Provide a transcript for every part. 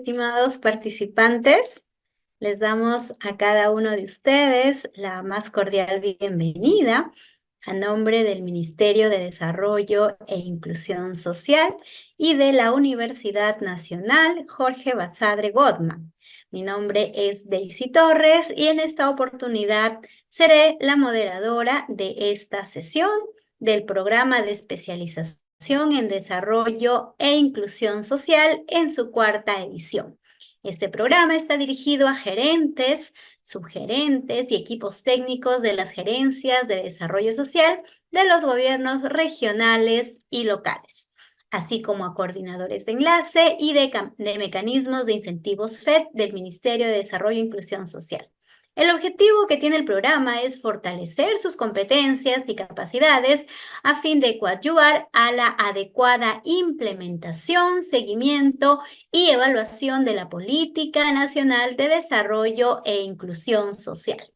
estimados participantes. Les damos a cada uno de ustedes la más cordial bienvenida a nombre del Ministerio de Desarrollo e Inclusión Social y de la Universidad Nacional Jorge Basadre Gottman. Mi nombre es Daisy Torres y en esta oportunidad seré la moderadora de esta sesión del programa de especialización en desarrollo e inclusión social en su cuarta edición. Este programa está dirigido a gerentes, subgerentes y equipos técnicos de las gerencias de desarrollo social de los gobiernos regionales y locales, así como a coordinadores de enlace y de mecanismos de incentivos FED del Ministerio de Desarrollo e Inclusión Social. El objetivo que tiene el programa es fortalecer sus competencias y capacidades a fin de coadyuvar a la adecuada implementación, seguimiento y evaluación de la Política Nacional de Desarrollo e Inclusión Social.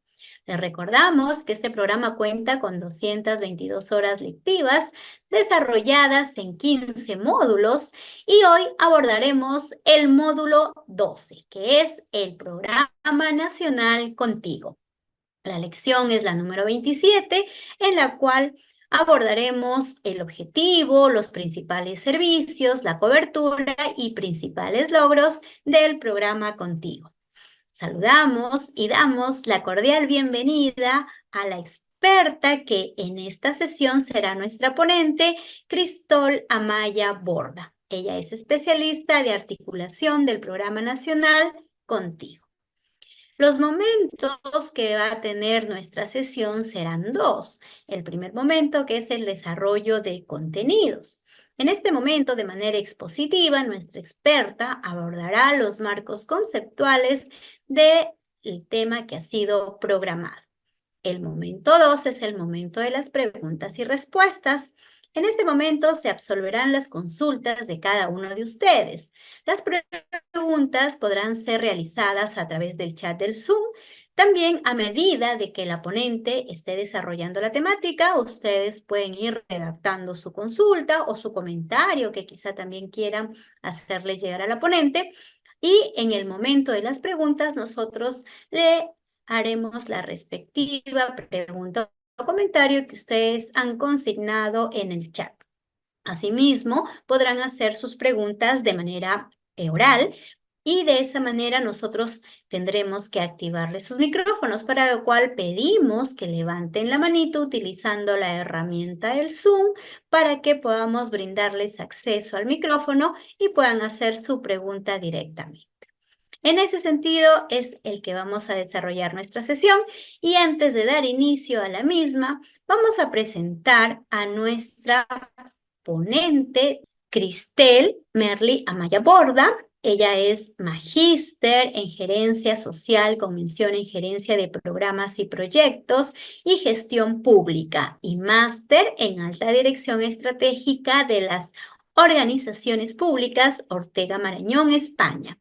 Les recordamos que este programa cuenta con 222 horas lectivas desarrolladas en 15 módulos y hoy abordaremos el módulo 12, que es el Programa Nacional Contigo. La lección es la número 27, en la cual abordaremos el objetivo, los principales servicios, la cobertura y principales logros del programa Contigo. Saludamos y damos la cordial bienvenida a la experta que en esta sesión será nuestra ponente, Cristol Amaya Borda. Ella es especialista de articulación del Programa Nacional Contigo. Los momentos que va a tener nuestra sesión serán dos. El primer momento, que es el desarrollo de contenidos. En este momento, de manera expositiva, nuestra experta abordará los marcos conceptuales del tema que ha sido programado. El momento 2 es el momento de las preguntas y respuestas. En este momento se absolverán las consultas de cada uno de ustedes. Las preguntas podrán ser realizadas a través del chat del Zoom. También, a medida de que la ponente esté desarrollando la temática, ustedes pueden ir redactando su consulta o su comentario que quizá también quieran hacerle llegar a la ponente. Y en el momento de las preguntas, nosotros le haremos la respectiva pregunta o comentario que ustedes han consignado en el chat. Asimismo, podrán hacer sus preguntas de manera oral y de esa manera nosotros tendremos que activarles sus micrófonos, para lo cual pedimos que levanten la manito utilizando la herramienta del Zoom para que podamos brindarles acceso al micrófono y puedan hacer su pregunta directamente. En ese sentido es el que vamos a desarrollar nuestra sesión y antes de dar inicio a la misma, vamos a presentar a nuestra ponente, Cristel Merly Amaya Borda. Ella es magíster en gerencia social con mención en gerencia de programas y proyectos y gestión pública y máster en alta dirección estratégica de las organizaciones públicas Ortega Marañón, España.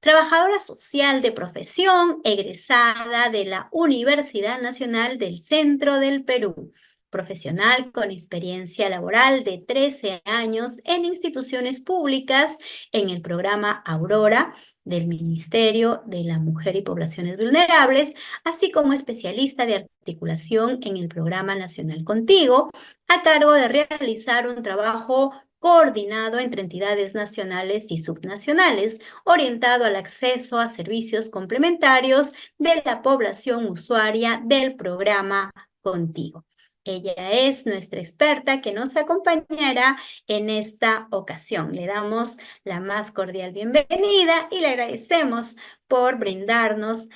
Trabajadora social de profesión, egresada de la Universidad Nacional del Centro del Perú. Profesional con experiencia laboral de 13 años en instituciones públicas en el programa Aurora del Ministerio de la Mujer y Poblaciones Vulnerables, así como especialista de articulación en el Programa Nacional Contigo, a cargo de realizar un trabajo coordinado entre entidades nacionales y subnacionales, orientado al acceso a servicios complementarios de la población usuaria del programa Contigo. Ella es nuestra experta que nos acompañará en esta ocasión. Le damos la más cordial bienvenida y le agradecemos por brindarnos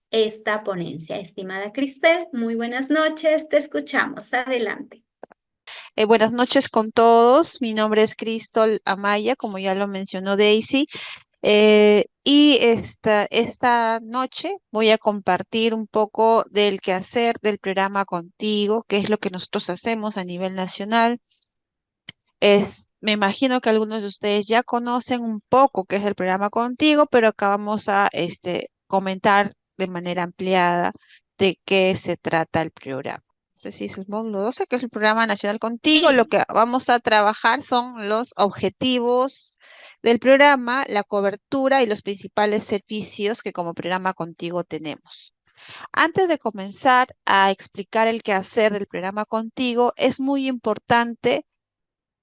esta ponencia. Estimada Cristel, muy buenas noches, te escuchamos. Adelante. Buenas noches con todos. Mi nombre es Cristol Amaya, como ya lo mencionó Daisy. Y esta noche voy a compartir un poco del quehacer del programa Contigo, qué es lo que nosotros hacemos a nivel nacional. Me imagino que algunos de ustedes ya conocen un poco qué es el programa Contigo, pero acá vamos a comentar de manera ampliada de qué se trata el programa. sé si es el módulo 12, que es el Programa Nacional Contigo. Lo que vamos a trabajar son los objetivos del programa, la cobertura y los principales servicios que como programa Contigo tenemos. Antes de comenzar a explicar el quehacer del programa Contigo, es muy importante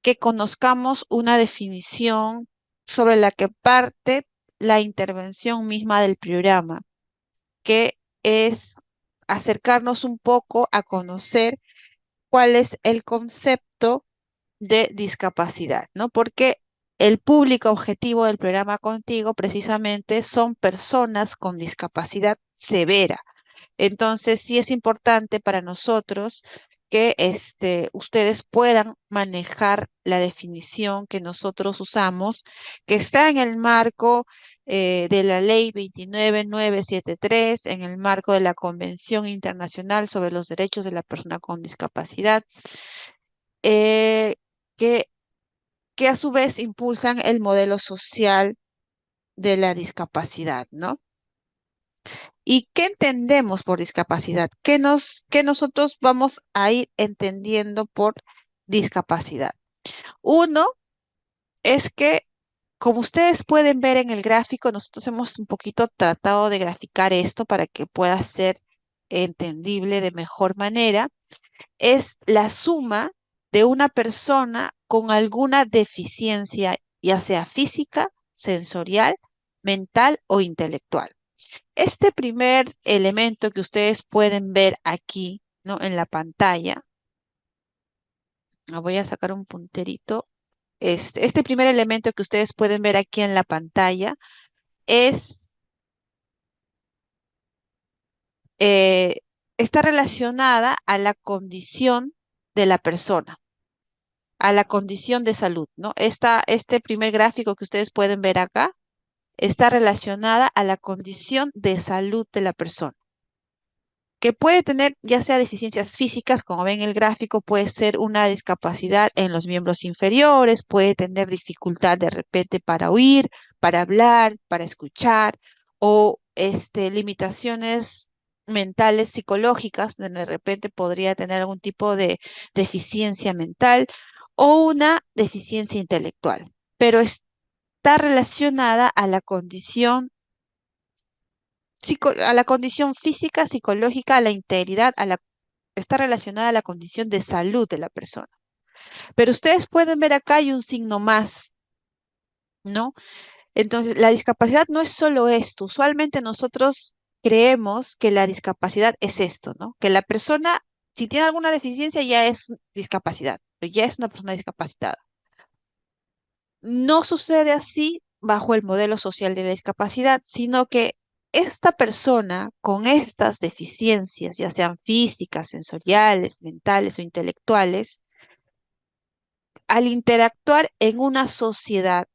que conozcamos una definición sobre la que parte la intervención misma del programa, que es acercarnos un poco a conocer cuál es el concepto de discapacidad, ¿no? Porque el público objetivo del programa Contigo precisamente son personas con discapacidad severa. Entonces, sí es importante para nosotros que ustedes puedan manejar la definición que nosotros usamos, que está en el marco de la Ley 29973, en el marco de la Convención Internacional sobre los Derechos de la Persona con Discapacidad, eh, que, que a su vez impulsan el modelo social de la discapacidad, ¿no? ¿Y qué entendemos por discapacidad? ¿Qué nosotros vamos a ir entendiendo por discapacidad? Uno es que, como ustedes pueden ver en el gráfico, nosotros hemos un poquito tratado de graficar esto para que pueda ser entendible de mejor manera. Es la suma de una persona con alguna deficiencia, ya sea física, sensorial, mental o intelectual. Este primer elemento que ustedes pueden ver aquí, ¿no? En la pantalla, voy a sacar un punterito. Este primer elemento que ustedes pueden ver aquí en la pantalla es, eh, está relacionada a la condición de la persona, a la condición de salud, ¿no? Este primer gráfico que ustedes pueden ver acá está relacionada a la condición de salud de la persona, que puede tener ya sea deficiencias físicas, como ven en el gráfico, puede ser una discapacidad en los miembros inferiores, puede tener dificultad de repente para oír, para hablar, para escuchar, o limitaciones mentales psicológicas, de repente podría tener algún tipo de deficiencia mental o una deficiencia intelectual, pero está relacionada a la condición a la condición física, psicológica, a la integridad, está relacionada a la condición de salud de la persona. Pero ustedes pueden ver acá hay un signo más, ¿no? Entonces, la discapacidad no es solo esto. Usualmente nosotros creemos que la discapacidad es esto, ¿no? Que la persona, si tiene alguna deficiencia, ya es discapacidad, ya es una persona discapacitada. No sucede así bajo el modelo social de la discapacidad, sino que esta persona con estas deficiencias, ya sean físicas, sensoriales, mentales o intelectuales, al interactuar en una sociedad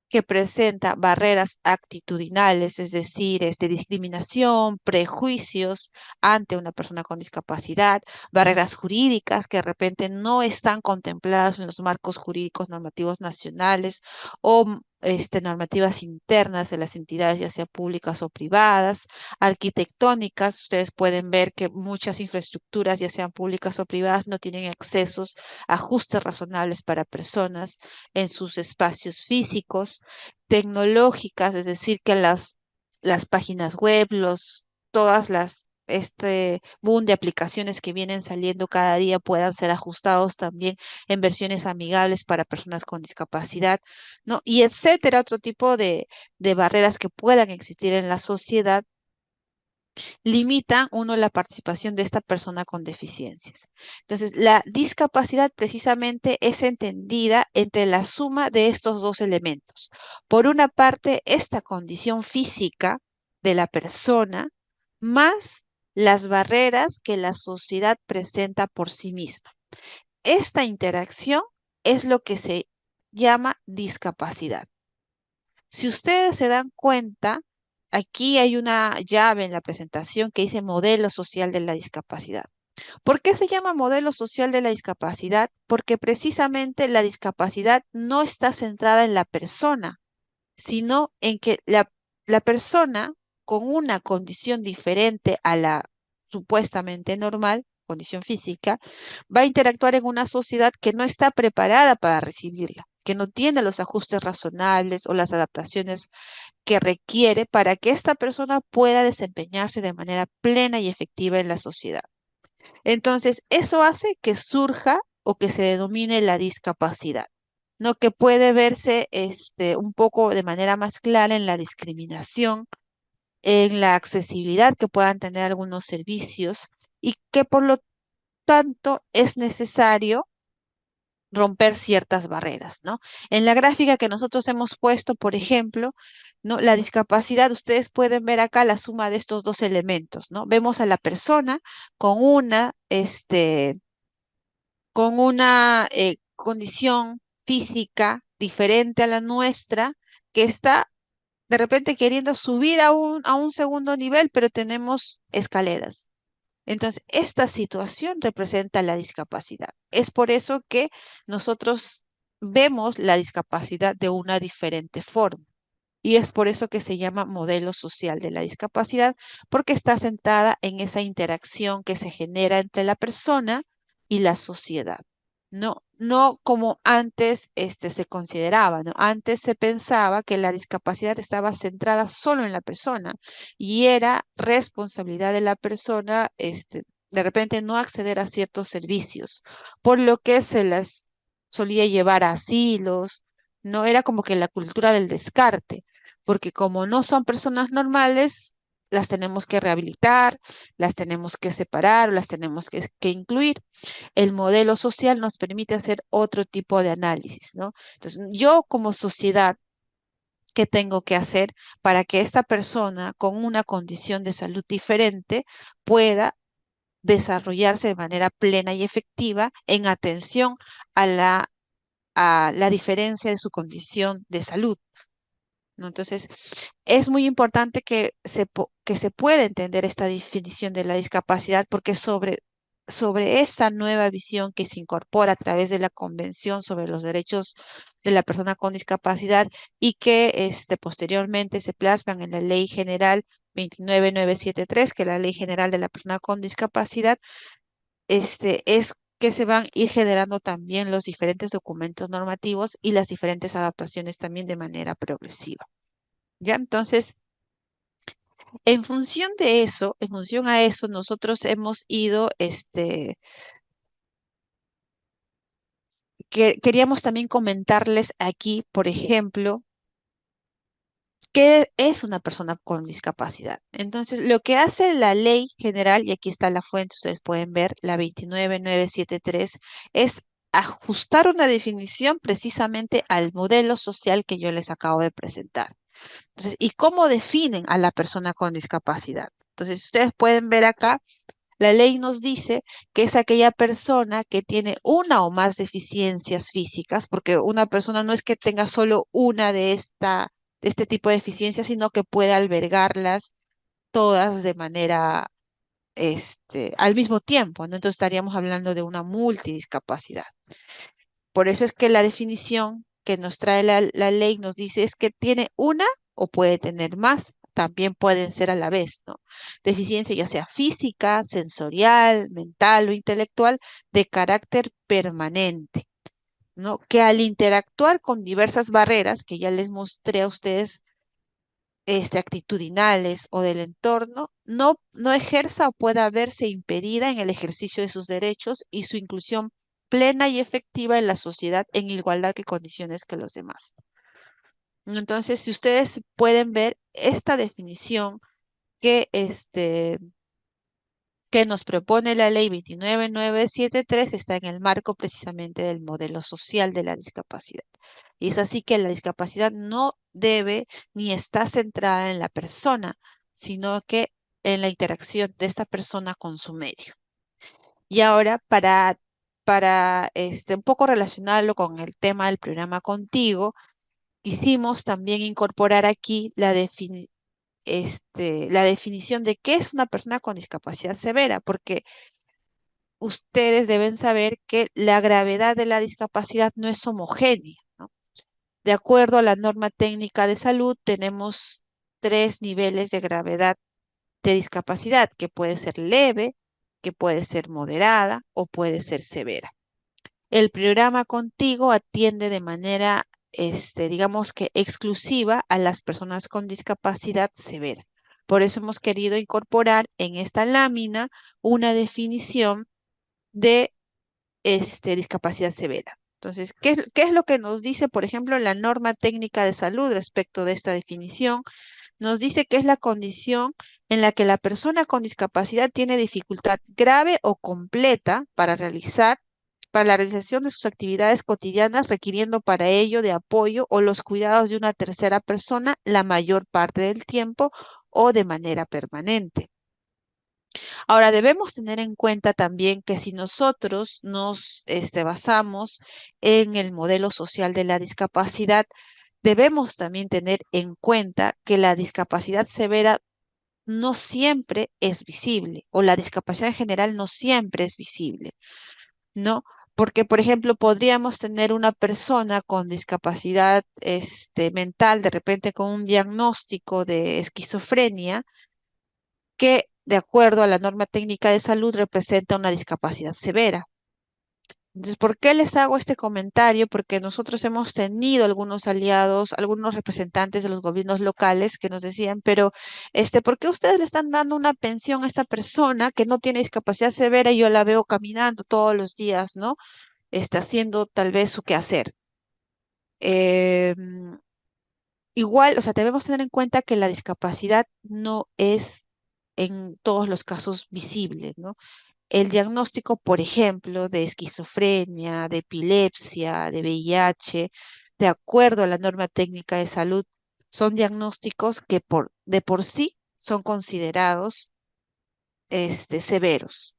que presenta barreras actitudinales, es decir, discriminación, prejuicios ante una persona con discapacidad, barreras jurídicas que de repente no están contempladas en los marcos jurídicos normativos nacionales o normativas internas de las entidades, ya sea públicas o privadas, arquitectónicas. Ustedes pueden ver que muchas infraestructuras, ya sean públicas o privadas, no tienen accesos a ajustes razonables para personas en sus espacios físicos, tecnológicas, es decir, que las páginas web, todas este boom de aplicaciones que vienen saliendo cada día puedan ser ajustados también en versiones amigables para personas con discapacidad, ¿no? Y etcétera, otro tipo de barreras que puedan existir en la sociedad limitan uno la participación de esta persona con deficiencias. Entonces, la discapacidad precisamente es entendida entre la suma de estos dos elementos. Por una parte, esta condición física de la persona más las barreras que la sociedad presenta por sí misma. Esta interacción es lo que se llama discapacidad. Si ustedes se dan cuenta, aquí hay una llave en la presentación que dice modelo social de la discapacidad. ¿Por qué se llama modelo social de la discapacidad? Porque precisamente la discapacidad no está centrada en la persona, sino en que la persona con una condición diferente a la supuestamente normal condición física, va a interactuar en una sociedad que no está preparada para recibirla, que no tiene los ajustes razonables o las adaptaciones que requiere para que esta persona pueda desempeñarse de manera plena y efectiva en la sociedad. Entonces, eso hace que surja o que se denomine la discapacidad, ¿no? Que puede verse un poco de manera más clara en la discriminación, en la accesibilidad que puedan tener algunos servicios y que por lo tanto es necesario romper ciertas barreras, ¿no? En la gráfica que nosotros hemos puesto, por ejemplo, ¿no? La discapacidad, ustedes pueden ver acá la suma de estos dos elementos, ¿no? Vemos a la persona con una condición física diferente a la nuestra, que está de repente queriendo subir a un segundo nivel, pero tenemos escaleras. Entonces, esta situación representa la discapacidad. Es por eso que nosotros vemos la discapacidad de una diferente forma. Y es por eso que se llama modelo social de la discapacidad, porque está sentada en esa interacción que se genera entre la persona y la sociedad. No como antes se consideraba, ¿no? Antes se pensaba que la discapacidad estaba centrada solo en la persona y era responsabilidad de la persona, de repente no acceder a ciertos servicios, por lo que se las solía llevar a asilos, no era como que la cultura del descarte, porque como no son personas normales, las tenemos que rehabilitar, las tenemos que separar, o las tenemos que incluir. El modelo social nos permite hacer otro tipo de análisis, ¿no? Entonces, yo como sociedad, ¿qué tengo que hacer para que esta persona con una condición de salud diferente pueda desarrollarse de manera plena y efectiva en atención a la diferencia de su condición de salud? ¿No? Entonces, es muy importante que se pueda entender esta definición de la discapacidad porque sobre esa nueva visión que se incorpora a través de la Convención sobre los Derechos de la Persona con Discapacidad y que posteriormente se plasman en la Ley General 29973, que es la Ley General de la Persona con Discapacidad, es que se van a ir generando también los diferentes documentos normativos y las diferentes adaptaciones también de manera progresiva. ¿Ya? Entonces, en función de eso, en función a eso, nosotros hemos ido, queríamos también comentarles aquí, por ejemplo, qué es una persona con discapacidad. Entonces, lo que hace la ley general, y aquí está la fuente, ustedes pueden ver, la 29973, es ajustar una definición precisamente al modelo social que yo les acabo de presentar. Entonces, ¿y cómo definen a la persona con discapacidad? Entonces, ustedes pueden ver acá, la ley nos dice que es aquella persona que tiene una o más deficiencias físicas, porque una persona no es que tenga solo una de este tipo de deficiencias, sino que puede albergarlas todas de manera, al mismo tiempo, ¿no? Entonces estaríamos hablando de una multidiscapacidad. Por eso es que la definición que nos trae la ley nos dice es que tiene una o puede tener más, también pueden ser a la vez, ¿no? Deficiencia ya sea física, sensorial, mental o intelectual de carácter permanente, ¿no? Que al interactuar con diversas barreras que ya les mostré a ustedes, actitudinales o del entorno, no ejerza o pueda verse impedida en el ejercicio de sus derechos y su inclusión plena y efectiva en la sociedad en igualdad de condiciones que los demás. Entonces, si ustedes pueden ver esta definición que, que nos propone la ley 29973 está en el marco precisamente del modelo social de la discapacidad. Y es así que la discapacidad no debe ni está centrada en la persona, sino que en la interacción de esta persona con su medio. Y ahora, para un poco relacionarlo con el tema del programa Contigo, quisimos también incorporar aquí la definición de qué es una persona con discapacidad severa, porque ustedes deben saber que la gravedad de la discapacidad no es homogénea, ¿no? De acuerdo a la norma técnica de salud, tenemos tres niveles de gravedad de discapacidad, que puede ser leve, que puede ser moderada o puede ser severa. El programa Contigo atiende de manera, digamos que exclusiva a las personas con discapacidad severa. Por eso hemos querido incorporar en esta lámina una definición de discapacidad severa. Entonces, ¿qué es lo que nos dice, por ejemplo, la norma técnica de salud respecto de esta definición? Nos dice que es la condición en la que la persona con discapacidad tiene dificultad grave o completa para la realización de sus actividades cotidianas, requiriendo para ello de apoyo o los cuidados de una tercera persona la mayor parte del tiempo o de manera permanente. Ahora, debemos tener en cuenta también que si nosotros nos basamos en el modelo social de la discapacidad, debemos también tener en cuenta que la discapacidad severa no siempre es visible o la discapacidad en general no siempre es visible, ¿no? Porque, por ejemplo, podríamos tener una persona con discapacidad mental, de repente con un diagnóstico de esquizofrenia, que, de acuerdo a la norma técnica de salud, representa una discapacidad severa. Entonces, ¿por qué les hago este comentario? Porque nosotros hemos tenido algunos aliados, algunos representantes de los gobiernos locales que nos decían, pero ¿por qué ustedes le están dando una pensión a esta persona que no tiene discapacidad severa y yo la veo caminando todos los días, ¿no? Está haciendo tal vez su quehacer. Em, Igual, o sea, debemos tener en cuenta que la discapacidad no es en todos los casos visible, ¿no? El diagnóstico, por ejemplo, de esquizofrenia, de epilepsia, de VIH, de acuerdo a la norma técnica de salud, son diagnósticos que de por sí son considerados severos.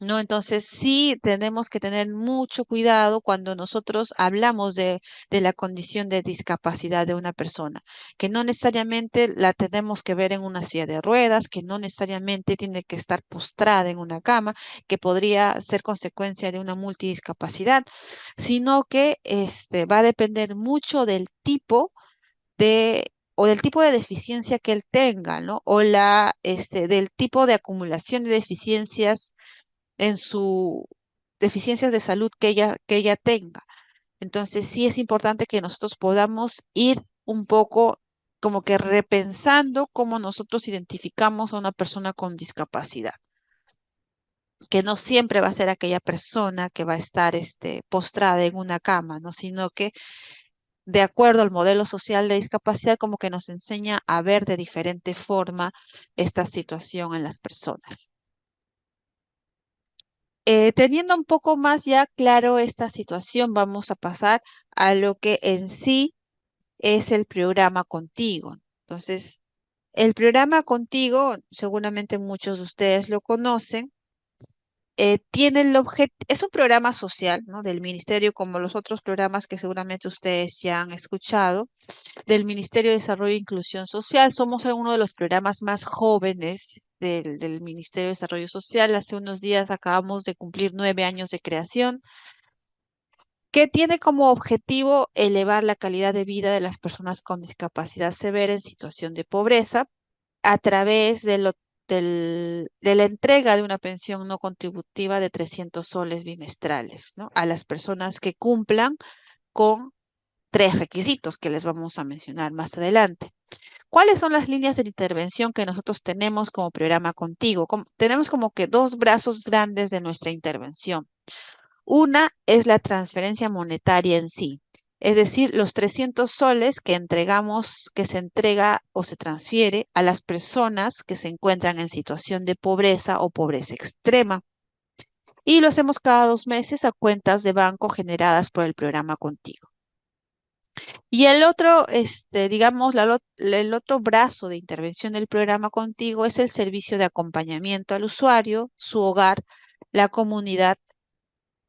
¿No? Entonces sí tenemos que tener mucho cuidado cuando nosotros hablamos de la condición de discapacidad de una persona, que no necesariamente la tenemos que ver en una silla de ruedas, que no necesariamente tiene que estar postrada en una cama, que podría ser consecuencia de una multidiscapacidad, sino que va a depender mucho del tipo o del tipo de deficiencia que él tenga, ¿no? O del tipo de acumulación de deficiencias en su deficiencias de salud que ella tenga. Entonces, sí es importante que nosotros podamos ir un poco como que repensando cómo nosotros identificamos a una persona con discapacidad, que no siempre va a ser aquella persona que va a estar postrada en una cama, ¿no? Sino que de acuerdo al modelo social de discapacidad, como que nos enseña a ver de diferente forma esta situación en las personas. Teniendo un poco más ya claro esta situación, vamos a pasar a lo que en sí es el programa Contigo. Entonces, el programa Contigo, seguramente muchos de ustedes lo conocen, tiene el objeto, es un programa social, ¿no? Del ministerio, como los otros programas que seguramente ustedes ya han escuchado, del Ministerio de Desarrollo e Inclusión Social. Somos uno de los programas más jóvenes del Ministerio de Desarrollo Social. Hace unos días acabamos de cumplir 9 años de creación, que tiene como objetivo elevar la calidad de vida de las personas con discapacidad severa en situación de pobreza a través de la entrega de una pensión no contributiva de 300 soles bimestrales, ¿no? A las personas que cumplan con 3 requisitos que les vamos a mencionar más adelante. ¿Cuáles son las líneas de intervención que nosotros tenemos como programa Contigo? Tenemos como que dos brazos grandes de nuestra intervención. Una es la transferencia monetaria en sí, es decir, los 300 soles que entregamos, que se entrega o se transfiere a las personas que se encuentran en situación de pobreza o pobreza extrema. Y lo hacemos cada 2 meses a cuentas de banco generadas por el programa Contigo. Y el otro, digamos, el otro brazo de intervención del programa Contigo es el servicio de acompañamiento al usuario, su hogar, la comunidad,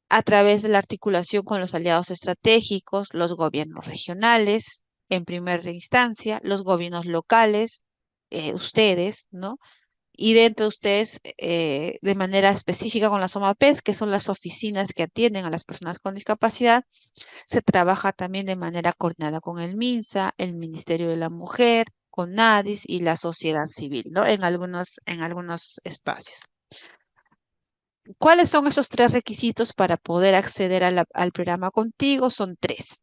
a través de la articulación con los aliados estratégicos, los gobiernos regionales, en primera instancia, los gobiernos locales, ustedes, ¿no? Y dentro de ustedes, de manera específica con las OMAPES, que son las oficinas que atienden a las personas con discapacidad, se trabaja también de manera coordinada con el MINSA, el Ministerio de la Mujer, con NADIS y la sociedad civil, ¿no? En algunos espacios. ¿Cuáles son esos tres requisitos para poder acceder al programa contigo? Son tres.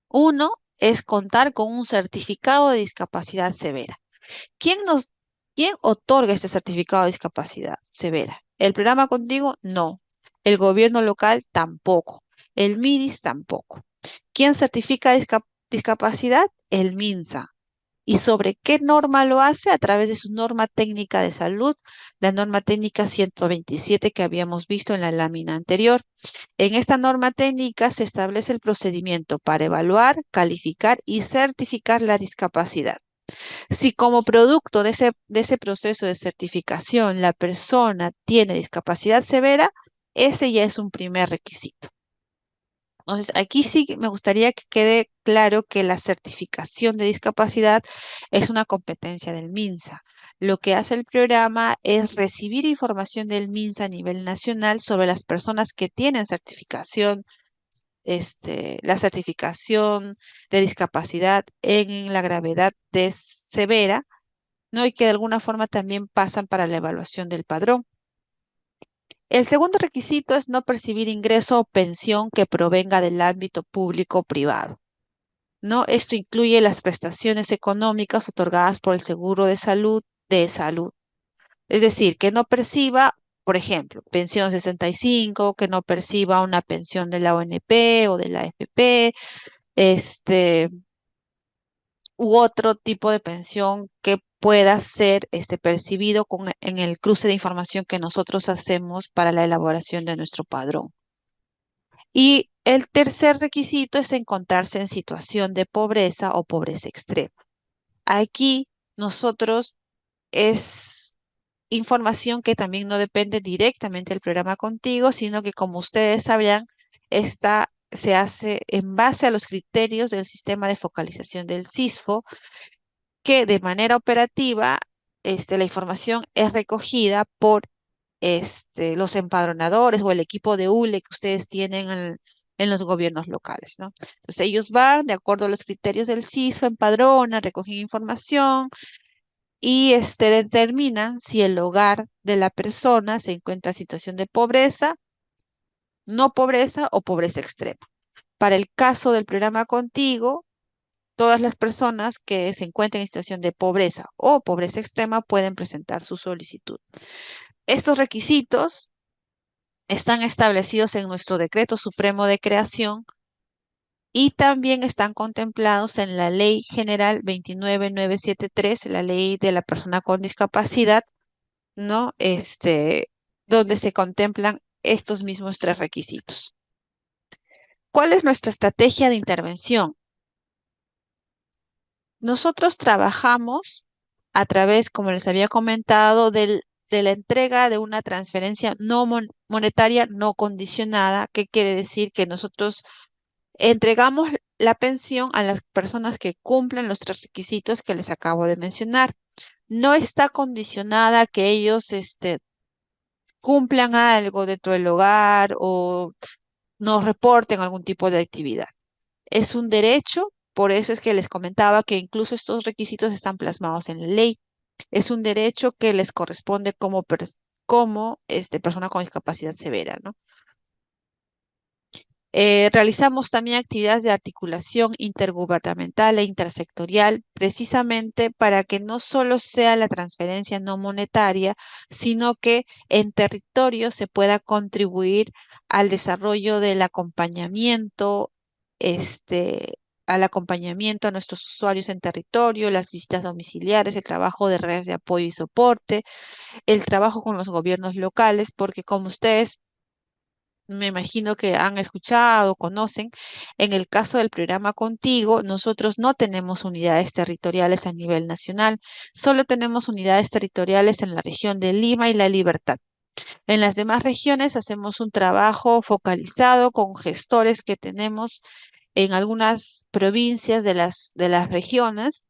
Uno es contar con un certificado de discapacidad severa. ¿Quién nos, quién otorga este certificado de discapacidad severa? ¿El programa contigo? No. El gobierno local tampoco. El MIDIS tampoco. ¿Quién certifica discapacidad? El MINSA. ¿Y sobre qué norma lo hace? A través de su norma técnica de salud, la norma técnica 127 que habíamos visto en la lámina anterior. En esta norma técnica se establece el procedimiento para evaluar, calificar y certificar la discapacidad. Si como producto de ese proceso de certificación la persona tiene discapacidad severa, ese ya es un primer requisito. Entonces, aquí sí que me gustaría que quede claro que la certificación de discapacidad es una competencia del MINSA. Lo que hace el programa es recibir información del MINSA a nivel nacional sobre las personas que tienen certificación, la certificación de discapacidad en la gravedad de severa, ¿no? Y que de alguna forma también pasan para la evaluación del padrón. El segundo requisito es no percibir ingreso o pensión que provenga del ámbito público o privado, ¿no? Esto incluye las prestaciones económicas otorgadas por el seguro de salud. Es decir, que no perciba, por ejemplo, pensión 65, que no perciba una pensión de la ONP o de la AFP, este, u otro tipo de pensión que pueda ser percibido en el cruce de información que nosotros hacemos para la elaboración de nuestro padrón. Y el tercer requisito es encontrarse en situación de pobreza o pobreza extrema. Aquí nosotros es información que también no depende directamente del programa contigo, sino que como ustedes sabrán, esta se hace en base a los criterios del sistema de focalización del CISFO, que de manera operativa la información es recogida por los empadronadores o el equipo de ULE que ustedes tienen en los gobiernos locales, ¿no? Entonces ellos van de acuerdo a los criterios del CISFO, empadronan, recogen información y determinan si el hogar de la persona se encuentra en situación de pobreza, no pobreza o pobreza extrema. Para el caso del programa Contigo, todas las personas que se encuentren en situación de pobreza o pobreza extrema pueden presentar su solicitud. Estos requisitos están establecidos en nuestro Decreto Supremo de Creación y también están contemplados en la Ley General 29973, la Ley de la Persona con Discapacidad, ¿no? Donde se contemplan estos mismos tres requisitos. ¿Cuál es nuestra estrategia de intervención? Nosotros trabajamos a través, como les había comentado, de la entrega de una transferencia no monetaria no condicionada, que quiere decir que nosotros entregamos la pensión a las personas que cumplen los tres requisitos que les acabo de mencionar. No está condicionada a que ellos cumplan algo dentro del hogar o nos reporten algún tipo de actividad. Es un derecho, por eso es que les comentaba que incluso estos requisitos están plasmados en la ley. Es un derecho que les corresponde como persona con discapacidad severa, ¿no? Realizamos también actividades de articulación intergubernamental e intersectorial, precisamente para que no solo sea la transferencia no monetaria, sino que en territorio se pueda contribuir al desarrollo del acompañamiento, al acompañamiento a nuestros usuarios en territorio, las visitas domiciliares, el trabajo de redes de apoyo y soporte, el trabajo con los gobiernos locales, porque como ustedes me imagino que han escuchado, conocen. En el caso del programa Contigo, nosotros no tenemos unidades territoriales a nivel nacional, solo tenemos unidades territoriales en la región de Lima y La Libertad. En las demás regiones hacemos un trabajo focalizado con gestores que tenemos en algunas provincias de las regiones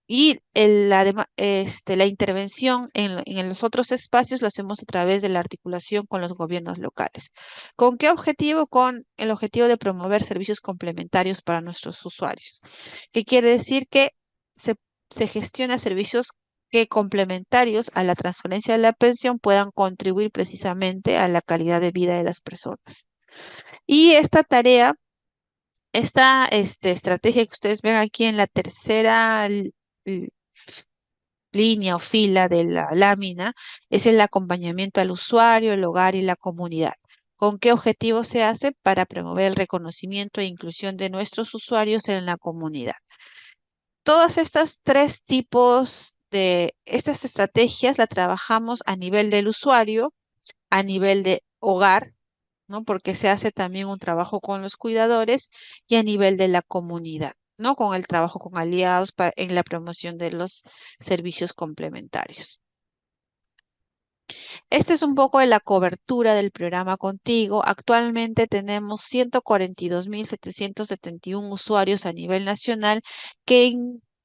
y la intervención en los otros espacios lo hacemos a través de la articulación con los gobiernos locales. ¿Con qué objetivo? Con el objetivo de promover servicios complementarios para nuestros usuarios. ¿Qué quiere decir? Que se, se gestiona servicios que complementarios a la transferencia de la pensión puedan contribuir precisamente a la calidad de vida de las personas. Y esta tarea, esta estrategia que ustedes ven aquí en la tercera línea o fila de la lámina, es el acompañamiento al usuario, el hogar y la comunidad. ¿Con qué objetivo se hace? Para promover el reconocimiento e inclusión de nuestros usuarios en la comunidad. Todas estas tres tipos de estas estrategias la trabajamos a nivel del usuario, a nivel de hogar, ¿no? Porque se hace también un trabajo con los cuidadores y a nivel de la comunidad, ¿no? Con el trabajo con aliados en la promoción de los servicios complementarios. Este es un poco de la cobertura del programa Contigo. Actualmente tenemos 142.771 usuarios a nivel nacional que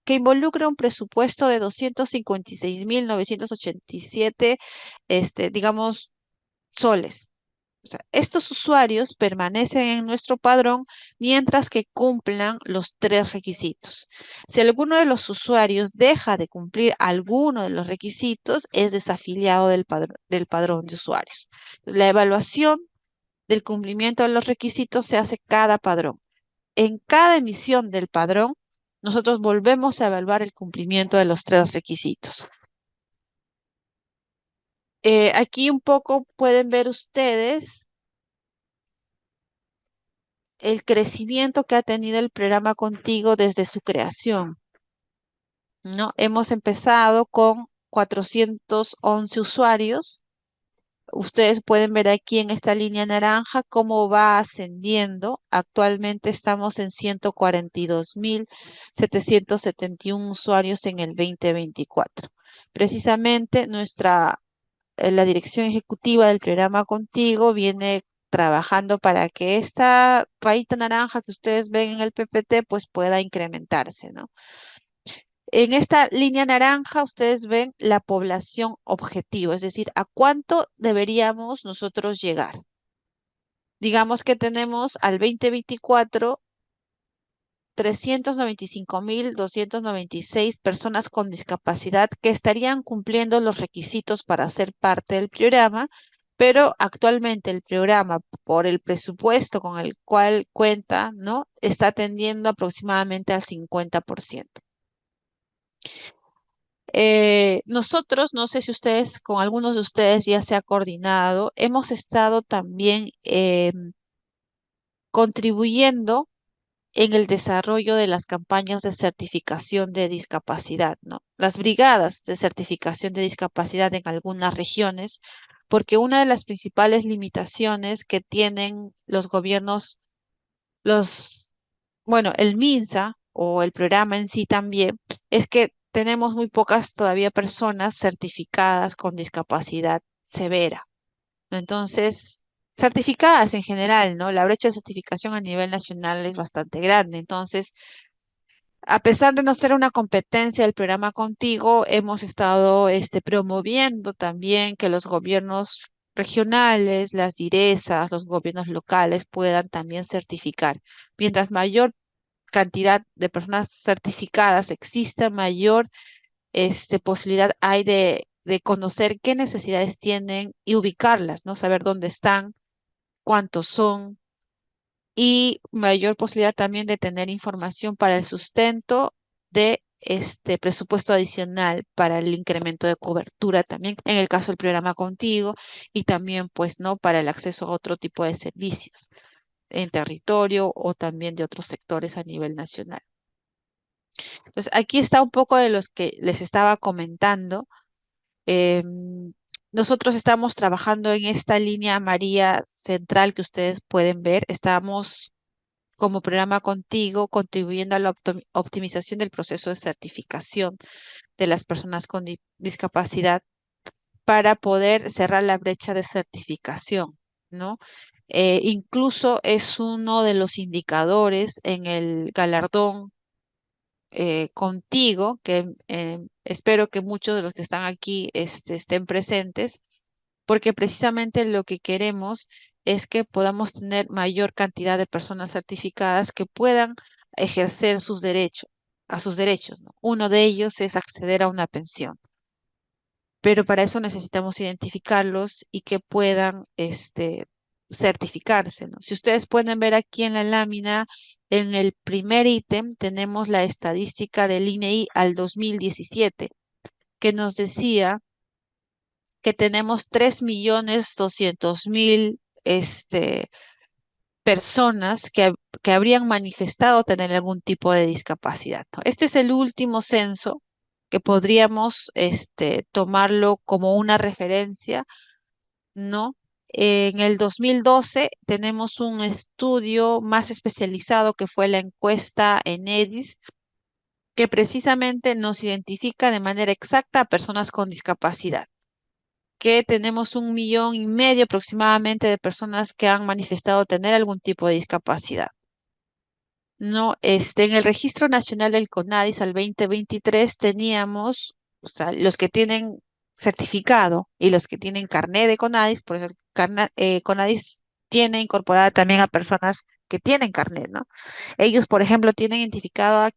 involucra un presupuesto de 256.987, digamos, soles. O sea, estos usuarios permanecen en nuestro padrón mientras que cumplan los tres requisitos. Si alguno de los usuarios deja de cumplir alguno de los requisitos, es desafiliado del padrón de usuarios. La evaluación del cumplimiento de los requisitos se hace cada padrón. En cada emisión del padrón, nosotros volvemos a evaluar el cumplimiento de los tres requisitos. Aquí un poco pueden ver ustedes el crecimiento que ha tenido el programa Contigo desde su creación, ¿no? Hemos empezado con 411 usuarios. Ustedes pueden ver aquí en esta línea naranja cómo va ascendiendo. Actualmente estamos en 142.771 usuarios en el 2024. Precisamente la dirección ejecutiva del programa Contigo viene trabajando para que esta rayita naranja que ustedes ven en el PPT pues pueda incrementarse, ¿no? En esta línea naranja ustedes ven la población objetivo, es decir, a cuánto deberíamos nosotros llegar. Digamos que tenemos al 2024 395.296 personas con discapacidad que estarían cumpliendo los requisitos para ser parte del programa, pero actualmente el programa, por el presupuesto con el cual cuenta, ¿no? Está atendiendo aproximadamente al 50%. Nosotros, no sé si ustedes, con algunos de ustedes ya se ha coordinado, hemos estado también contribuyendo en el desarrollo de las campañas de certificación de discapacidad, ¿no? Las brigadas de certificación de discapacidad en algunas regiones, porque una de las principales limitaciones que tienen los gobiernos, bueno, el MINSA o el programa en sí también, es que tenemos muy pocas todavía personas certificadas con discapacidad severa. Entonces, certificadas en general, ¿no? La brecha de certificación a nivel nacional es bastante grande. Entonces, a pesar de no ser una competencia del programa Contigo, hemos estado promoviendo también que los gobiernos regionales, las direzas, los gobiernos locales puedan también certificar. Mientras mayor cantidad de personas certificadas exista, mayor posibilidad hay de conocer qué necesidades tienen y ubicarlas, ¿no? Saber dónde están, cuántos son y mayor posibilidad también de tener información para el sustento de este presupuesto adicional para el incremento de cobertura también, en el caso del programa Contigo, y también, pues, ¿no? Para el acceso a otro tipo de servicios en territorio o también de otros sectores a nivel nacional. Entonces, aquí está un poco de los que les estaba comentando. Em, Nosotros estamos trabajando en esta línea amarilla central que ustedes pueden ver. Estamos como programa Contigo contribuyendo a la optimización del proceso de certificación de las personas con discapacidad para poder cerrar la brecha de certificación, ¿no? Incluso es uno de los indicadores en el galardón Contigo, que espero que muchos de los que están aquí estén presentes, porque precisamente lo que queremos es que podamos tener mayor cantidad de personas certificadas que puedan ejercer sus derechos, a sus derechos, ¿no? Uno de ellos es acceder a una pensión. pero para eso necesitamos identificarlos y que puedan certificarse, ¿no? Si ustedes pueden ver aquí en la lámina, en el primer ítem tenemos la estadística del INEI al 2017, que nos decía que tenemos 3.200.000 personas que habrían manifestado tener algún tipo de discapacidad, ¿no? Este es el último censo que podríamos tomarlo como una referencia, ¿no? En el 2012 tenemos un estudio más especializado que fue la encuesta en EDIS, que precisamente nos identifica de manera exacta a personas con discapacidad, que tenemos 1,5 millones aproximadamente de personas que han manifestado tener algún tipo de discapacidad. No, en el Registro Nacional del CONADIS al 2023 teníamos, o sea, los que tienen certificado y los que tienen carnet de CONADIS, por eso CONADIS tiene incorporada también a personas que tienen carnet, ¿no? Ellos, por ejemplo, tienen identificado a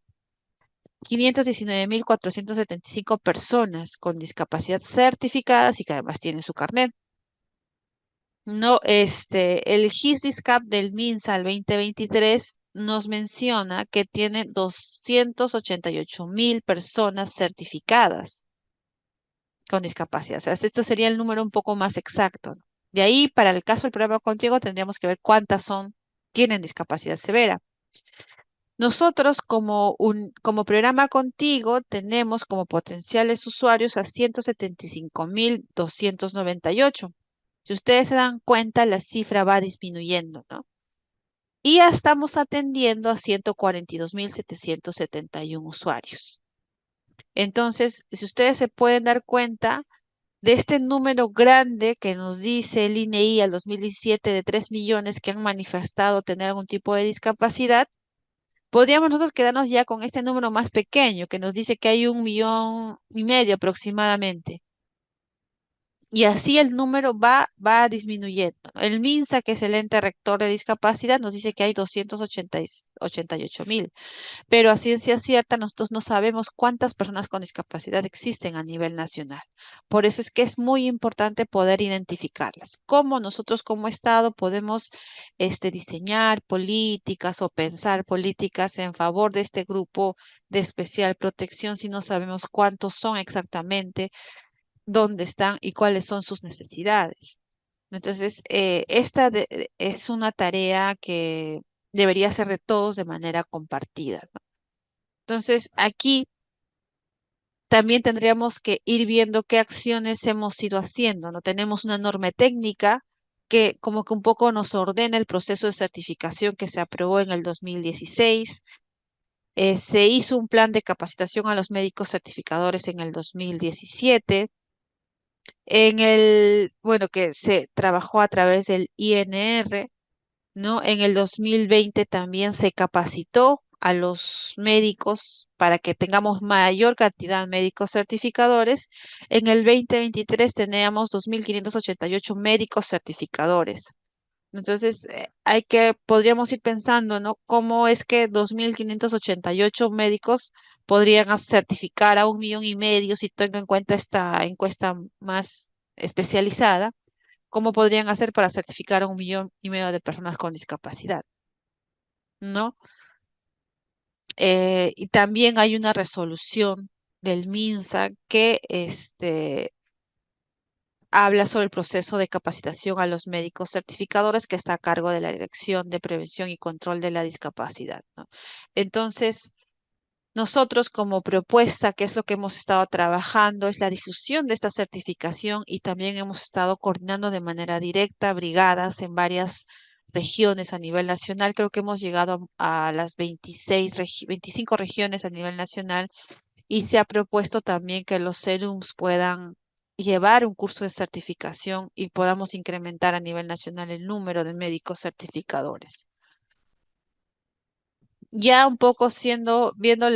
519.475 personas con discapacidad certificadas y que además tienen su carnet. No, el HISDISCAP del MINSA al 2023 nos menciona que tiene 288.000 personas certificadas con discapacidad. O sea, esto sería el número un poco más exacto, ¿no? De ahí, para el caso del programa contigo, tendríamos que ver cuántas tienen discapacidad severa. Nosotros como programa contigo tenemos como potenciales usuarios a 175.298. Si ustedes se dan cuenta, la cifra va disminuyendo, ¿no? Y ya estamos atendiendo a 142.771 usuarios. Entonces, si ustedes se pueden dar cuenta de este número grande que nos dice el INEI al 2017 de 3 millones que han manifestado tener algún tipo de discapacidad, podríamos nosotros quedarnos ya con este número más pequeño que nos dice que hay 1,5 millones aproximadamente. Y así el número va disminuyendo, ¿no? El MINSA, que es el ente rector de discapacidad, nos dice que hay 288.000, pero a ciencia cierta nosotros no sabemos cuántas personas con discapacidad existen a nivel nacional. Por eso es que es muy importante poder identificarlas. ¿Cómo nosotros como Estado podemos diseñar políticas o pensar políticas en favor de este grupo de especial protección si no sabemos cuántos son exactamente, dónde están y cuáles son sus necesidades? Entonces, es una tarea que debería ser de todos de manera compartida, ¿no? Entonces, aquí también tendríamos que ir viendo qué acciones hemos ido haciendo, ¿no? Tenemos una norma técnica que como que un poco nos ordena el proceso de certificación que se aprobó en el 2016. Se hizo un plan de capacitación a los médicos certificadores en el 2017. Bueno, que se trabajó a través del INR, ¿no? En el 2020 también se capacitó a los médicos para que tengamos mayor cantidad de médicos certificadores. En el 2023 teníamos 2.588 médicos certificadores. Entonces, podríamos ir pensando, ¿no? ¿Cómo es que 2.588 médicos podrían certificar a 1,5 millones si tengo en cuenta esta encuesta más especializada? ¿Cómo podrían hacer para certificar a 1,5 millones de personas con discapacidad? ¿No? Y también hay una resolución del MINSA que habla sobre el proceso de capacitación a los médicos certificadores que está a cargo de la Dirección de Prevención y Control de la Discapacidad, ¿no? Entonces, nosotros como propuesta, que es lo que hemos estado trabajando, es la difusión de esta certificación y también hemos estado coordinando de manera directa brigadas en varias regiones a nivel nacional. Creo que hemos llegado a las 25 regiones a nivel nacional y se ha propuesto también que los SERUMS puedan llevar un curso de certificación y podamos incrementar a nivel nacional el número de médicos certificadores. Ya un poco viendo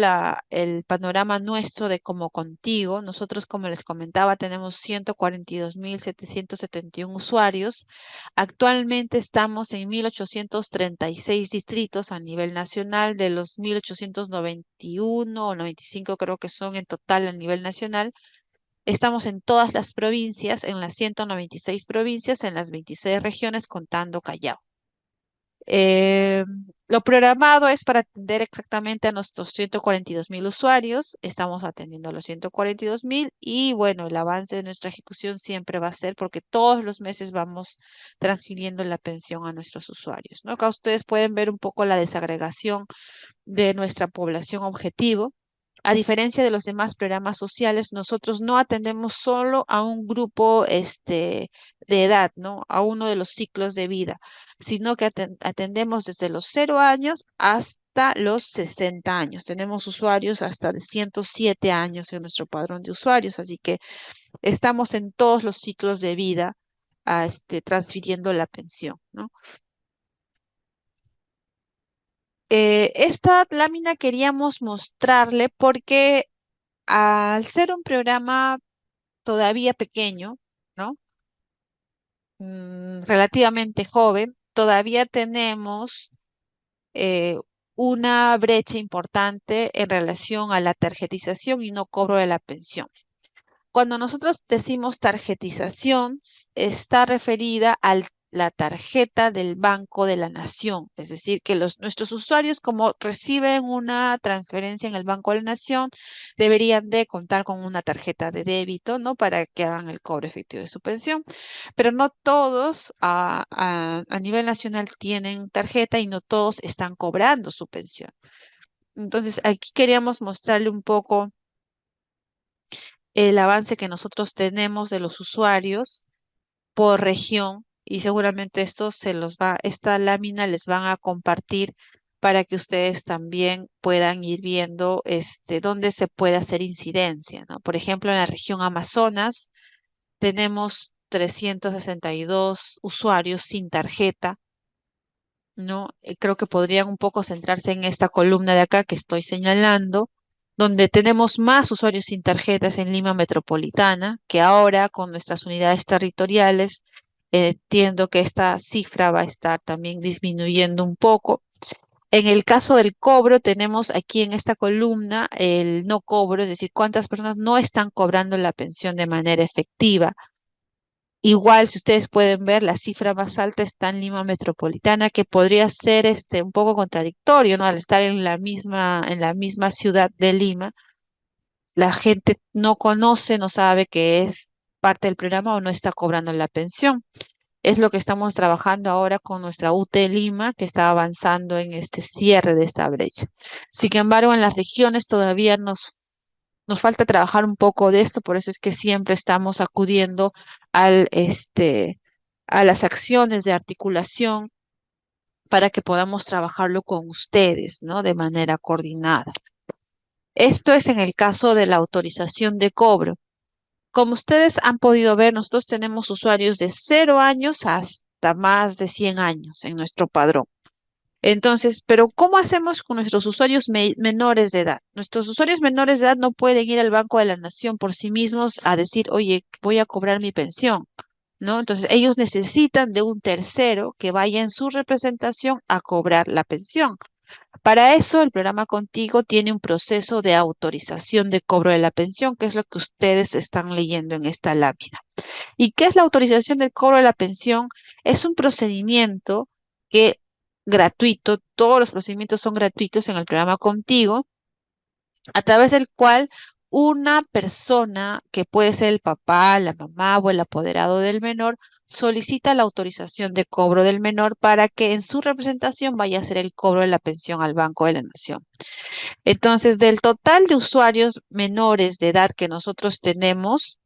el panorama nuestro de como contigo, nosotros como les comentaba tenemos 142.771 usuarios. Actualmente estamos en 1.836 distritos a nivel nacional, de los 1.891 o 95 creo que son en total a nivel nacional. Estamos en todas las provincias, en las 196 provincias, en las 26 regiones, contando Callao. Eh, lo programado es para atender exactamente a nuestros 142.000 usuarios. Estamos atendiendo a los 142.000 y bueno, el avance de nuestra ejecución siempre va a ser porque todos los meses vamos transfiriendo la pensión a nuestros usuarios, ¿no? Acá ustedes pueden ver un poco la desagregación de nuestra población objetivo. A diferencia de los demás programas sociales, nosotros no atendemos solo a un grupo de edad, ¿no? A uno de los ciclos de vida, sino que atendemos desde los 0 años hasta los 60 años. Tenemos usuarios hasta de 107 años en nuestro padrón de usuarios, así que estamos en todos los ciclos de vida, transfiriendo la pensión, ¿no? Esta lámina queríamos mostrarle porque al ser un programa todavía pequeño, ¿no? Relativamente joven, todavía tenemos eh, una brecha importante en relación a la tarjetización y no cobro de la pensión. Cuando nosotros decimos tarjetización, está referida a la tarjeta del Banco de la Nación, es decir, que nuestros usuarios, como reciben una transferencia en el Banco de la Nación, deberían de contar con una tarjeta de débito, ¿no? Para que hagan el cobro efectivo de su pensión. Pero no todos a nivel nacional tienen tarjeta y no todos están cobrando su pensión. Entonces, aquí queríamos mostrarle un poco el avance que nosotros tenemos de los usuarios por región y seguramente esta lámina les van a compartir para que ustedes también puedan ir viendo dónde se puede hacer incidencia, ¿no? Por ejemplo, en la región Amazonas tenemos 362 usuarios sin tarjeta, ¿no? Creo que podrían un poco centrarse en esta columna de acá que estoy señalando, donde tenemos más usuarios sin tarjetas en Lima Metropolitana, que ahora con nuestras unidades territoriales, entiendo que esta cifra va a estar también disminuyendo un poco. En el caso del cobro, tenemos aquí en esta columna el no cobro, es decir, cuántas personas no están cobrando la pensión de manera efectiva. Igual, si ustedes pueden ver, la cifra más alta está en Lima Metropolitana, que podría ser un poco contradictorio, ¿no? Al estar en la misma ciudad de Lima, la gente no conoce, no sabe que es parte del programa o no está cobrando la pensión. Es lo que estamos trabajando ahora con nuestra UT Lima, que está avanzando en este cierre de esta brecha. Sin embargo, en las regiones todavía nos falta trabajar un poco de esto, por eso es que siempre estamos acudiendo a las acciones de articulación para que podamos trabajarlo con ustedes, ¿no? De manera coordinada. Esto es en el caso de la autorización de cobro. Como ustedes han podido ver, nosotros tenemos usuarios de 0 años hasta más de 100 años en nuestro padrón. Entonces, pero ¿cómo hacemos con nuestros usuarios menores de edad? Nuestros usuarios menores de edad no pueden ir al Banco de la Nación por sí mismos a decir, oye, voy a cobrar mi pensión, ¿no? Entonces, ellos necesitan de un tercero que vaya en su representación a cobrar la pensión. Para eso, el programa Contigo tiene un proceso de autorización de cobro de la pensión, que es lo que ustedes están leyendo en esta lámina. ¿Y qué es la autorización del cobro de la pensión? Es un procedimiento que gratuito, todos los procedimientos son gratuitos en el programa Contigo, a través del cual una persona, que puede ser el papá, la mamá o el apoderado del menor, solicita la autorización de cobro del menor para que en su representación vaya a hacer el cobro de la pensión al Banco de la Nación. Entonces, del total de usuarios menores de edad que nosotros tenemos,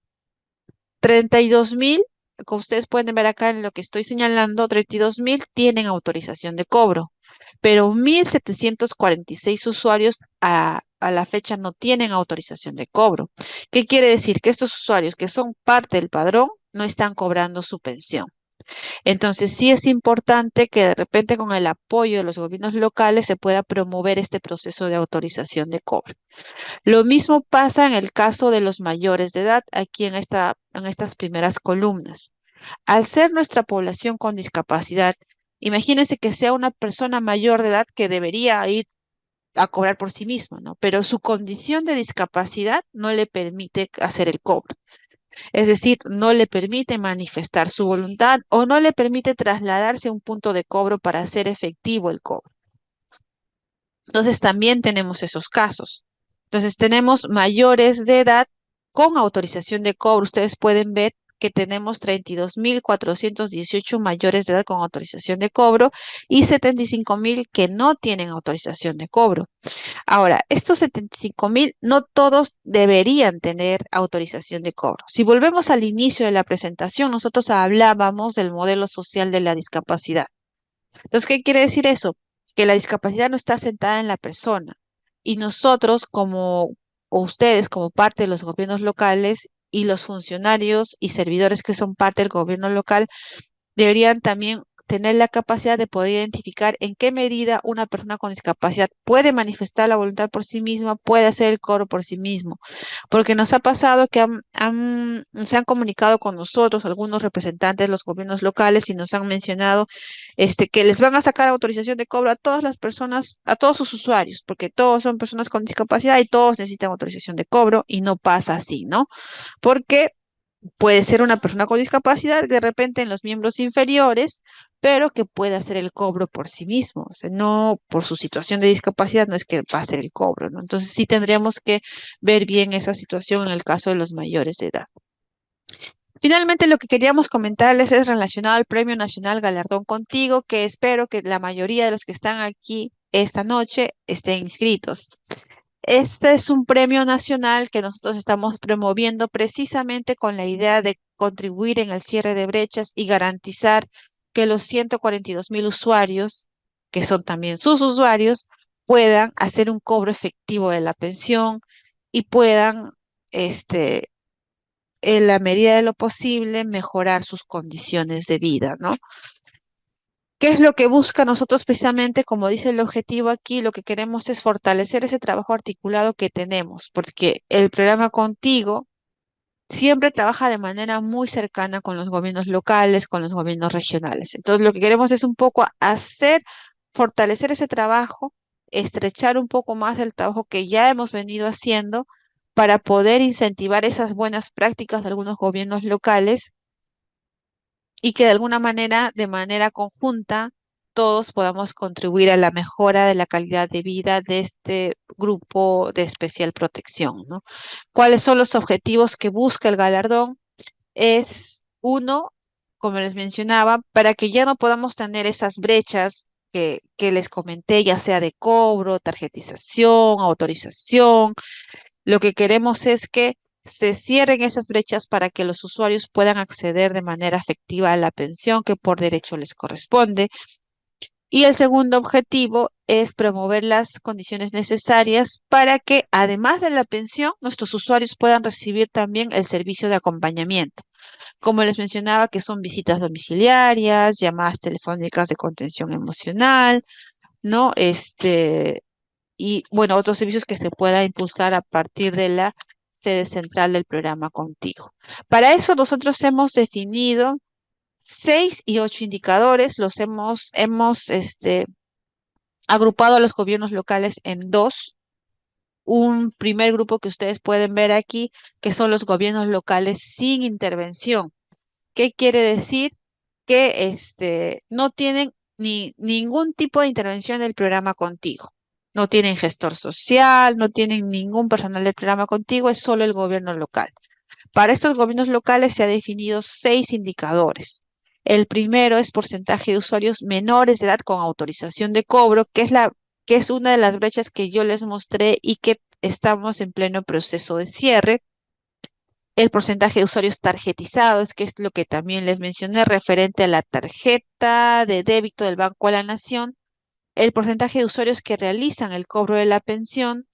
32.000, como ustedes pueden ver acá en lo que estoy señalando, 32.000 tienen autorización de cobro, pero 1.746 usuarios a la fecha no tienen autorización de cobro. ¿Qué quiere decir? Que estos usuarios que son parte del padrón no están cobrando su pensión. Entonces, sí es importante que de repente con el apoyo de los gobiernos locales se pueda promover este proceso de autorización de cobro. Lo mismo pasa en el caso de los mayores de edad, aquí en estas primeras columnas. Al ser nuestra población con discapacidad, imagínense que sea una persona mayor de edad que debería ir a cobrar por sí mismo, ¿no? Pero su condición de discapacidad no le permite hacer el cobro. Es decir, no le permite manifestar su voluntad o no le permite trasladarse a un punto de cobro para hacer efectivo el cobro. Entonces también tenemos esos casos. Entonces tenemos mayores de edad con autorización de cobro. Ustedes pueden ver que tenemos 32.418 mayores de edad con autorización de cobro y 75.000 que no tienen autorización de cobro. Ahora, estos 75.000 no todos deberían tener autorización de cobro. Si volvemos al inicio de la presentación, nosotros hablábamos del modelo social de la discapacidad. Entonces, ¿qué quiere decir eso? Que la discapacidad no está sentada en la persona y nosotros o ustedes como parte de los gobiernos locales y los funcionarios y servidores que son parte del gobierno local deberían también tener la capacidad de poder identificar en qué medida una persona con discapacidad puede manifestar la voluntad por sí misma, puede hacer el coro por sí mismo. Porque nos ha pasado que se han comunicado con nosotros algunos representantes de los gobiernos locales y nos han mencionado que les van a sacar autorización de cobro a todas las personas, a todos sus usuarios, porque todos son personas con discapacidad y todos necesitan autorización de cobro y no pasa así, ¿no? Porque puede ser una persona con discapacidad de repente en los miembros inferiores, pero que puede hacer el cobro por sí mismo. O sea, no por su situación de discapacidad, no es que va a hacer el cobro, ¿no? Entonces sí tendríamos que ver bien esa situación en el caso de los mayores de edad. Finalmente, lo que queríamos comentarles es relacionado al Premio Nacional Galardón Contigo, que espero que la mayoría de los que están aquí esta noche estén inscritos. Este es un premio nacional que nosotros estamos promoviendo precisamente con la idea de contribuir en el cierre de brechas y garantizar que los 142.000 usuarios, que son también sus usuarios, puedan hacer un cobro efectivo de la pensión y puedan, en la medida de lo posible, mejorar sus condiciones de vida, ¿no? ¿Qué es lo que busca nosotros precisamente? Como dice el objetivo aquí, lo que queremos es fortalecer ese trabajo articulado que tenemos, porque el programa Contigo siempre trabaja de manera muy cercana con los gobiernos locales, con los gobiernos regionales. Entonces, lo que queremos es un poco fortalecer ese trabajo, estrechar un poco más el trabajo que ya hemos venido haciendo para poder incentivar esas buenas prácticas de algunos gobiernos locales y que de manera conjunta, todos podamos contribuir a la mejora de la calidad de vida de este grupo de especial protección, ¿no? ¿Cuáles son los objetivos que busca el galardón? Es uno, como les mencionaba, para que ya no podamos tener esas brechas que les comenté, ya sea de cobro, tarjetización, autorización. Lo que queremos es que se cierren esas brechas para que los usuarios puedan acceder de manera efectiva a la pensión que por derecho les corresponde. Y el segundo objetivo es promover las condiciones necesarias para que, además de la pensión, nuestros usuarios puedan recibir también el servicio de acompañamiento. Como les mencionaba, que son visitas domiciliarias, llamadas telefónicas de contención emocional, ¿no? Y bueno, otros servicios que se pueda impulsar a partir de la sede central del programa Contigo. Para eso nosotros hemos definido 6 y 8 indicadores, hemos agrupado a los gobiernos locales en dos. Un primer grupo que ustedes pueden ver aquí, que son los gobiernos locales sin intervención. ¿Qué quiere decir? Que no tienen ningún tipo de intervención del programa Contigo. No tienen gestor social, no tienen ningún personal del programa Contigo, es solo el gobierno local. Para estos gobiernos locales se ha definido 6 indicadores. El primero es porcentaje de usuarios menores de edad con autorización de cobro, que es una de las brechas que yo les mostré y que estamos en pleno proceso de cierre. El porcentaje de usuarios tarjetizados, que es lo que también les mencioné referente a la tarjeta de débito del Banco de la Nación, el porcentaje de usuarios que realizan el cobro de la pensión,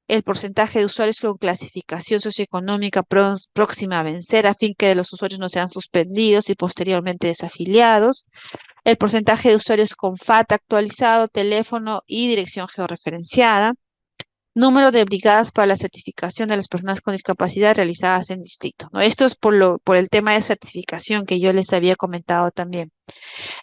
el porcentaje de usuarios con clasificación socioeconómica próxima a vencer a fin que los usuarios no sean suspendidos y posteriormente desafiliados, el porcentaje de usuarios con FAT actualizado, teléfono y dirección georreferenciada, número de brigadas para la certificación de las personas con discapacidad realizadas en distrito, ¿no? Esto es por el tema de certificación que yo les había comentado también.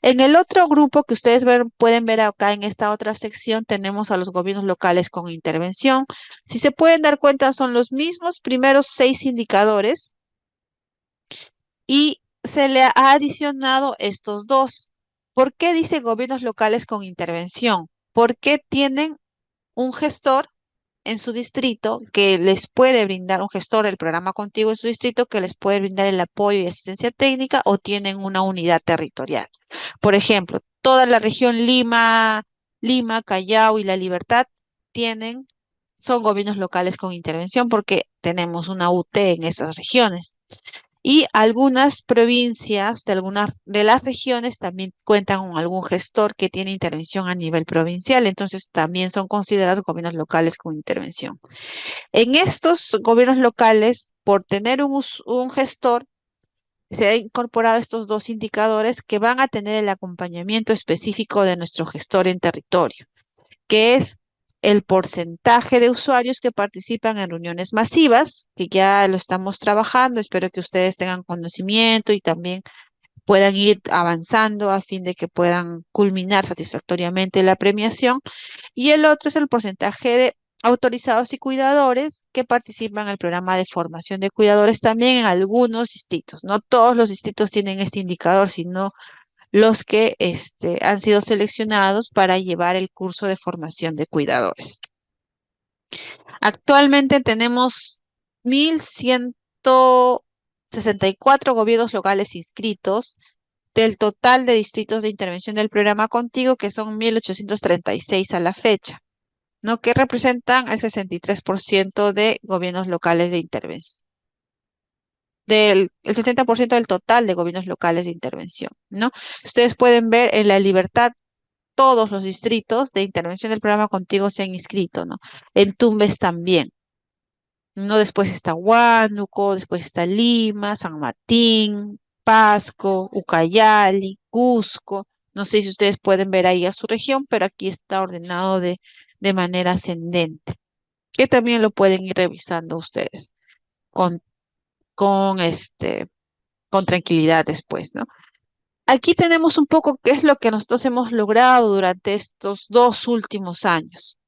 En el otro grupo que ustedes pueden ver acá en esta otra sección, tenemos a los gobiernos locales con intervención. Si se pueden dar cuenta, son los mismos primeros 6 indicadores y se le ha adicionado estos dos. ¿Por qué dice gobiernos locales con intervención? Porque tienen un gestor en su distrito que les puede brindar, un gestor del programa Contigo en su distrito que les puede brindar el apoyo y asistencia técnica, o tienen una unidad territorial. Por ejemplo, toda la región Lima, Callao y La Libertad tienen, son gobiernos locales con intervención porque tenemos una UT en esas regiones. Y algunas provincias de algunas de las regiones también cuentan con algún gestor que tiene intervención a nivel provincial, entonces también son considerados gobiernos locales con intervención. En estos gobiernos locales, por tener un gestor, se ha incorporado estos dos indicadores que van a tener el acompañamiento específico de nuestro gestor en territorio, que es el porcentaje de usuarios que participan en reuniones masivas, que ya lo estamos trabajando. Espero que ustedes tengan conocimiento y también puedan ir avanzando a fin de que puedan culminar satisfactoriamente la premiación. Y el otro es el porcentaje de autorizados y cuidadores que participan en el programa de formación de cuidadores también en algunos distritos. No todos los distritos tienen este indicador, sino los que han sido seleccionados para llevar el curso de formación de cuidadores. Actualmente tenemos 1.164 gobiernos locales inscritos del total de distritos de intervención del programa Contigo, que son 1.836 a la fecha, ¿no? Que representan el 63% de gobiernos locales de intervención, el 60% del total de gobiernos locales de intervención, ¿no? Ustedes pueden ver en La Libertad todos los distritos de intervención del programa Contigo se han inscrito, ¿no? En Tumbes también, ¿no? Después está Huánuco, después está Lima, San Martín, Pasco, Ucayali, Cusco. No sé si ustedes pueden ver ahí a su región, pero aquí está ordenado de manera ascendente, que también lo pueden ir revisando ustedes con, con con tranquilidad después, ¿no? Aquí tenemos un poco qué es lo que nosotros hemos logrado durante estos 2 últimos años.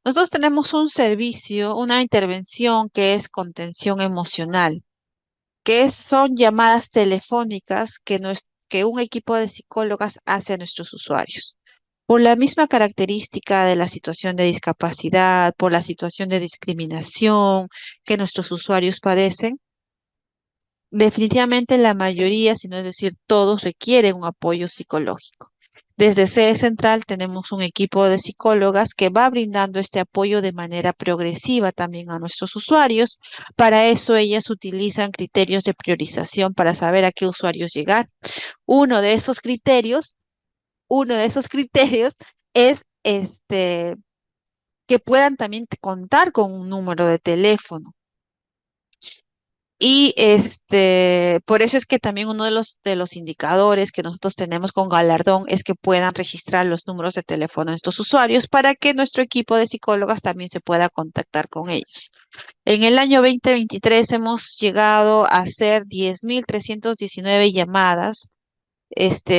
Nosotros tenemos un servicio, una intervención que es contención emocional, son llamadas telefónicas que un equipo de psicólogas hace a nuestros usuarios. Por la misma característica de la situación de discapacidad, por la situación de discriminación que nuestros usuarios padecen, definitivamente la mayoría, si no es decir todos, requieren un apoyo psicológico. Desde sede central tenemos un equipo de psicólogas que va brindando este apoyo de manera progresiva también a nuestros usuarios. Para eso ellas utilizan criterios de priorización para saber a qué usuarios llegar. Uno de esos criterios, uno de esos criterios es que puedan también contar con un número de teléfono. Y por eso es que también uno de los indicadores que nosotros tenemos con galardón es que puedan registrar los números de teléfono de estos usuarios para que nuestro equipo de psicólogas también se pueda contactar con ellos. En el año 2023 hemos llegado a hacer 10.319 llamadas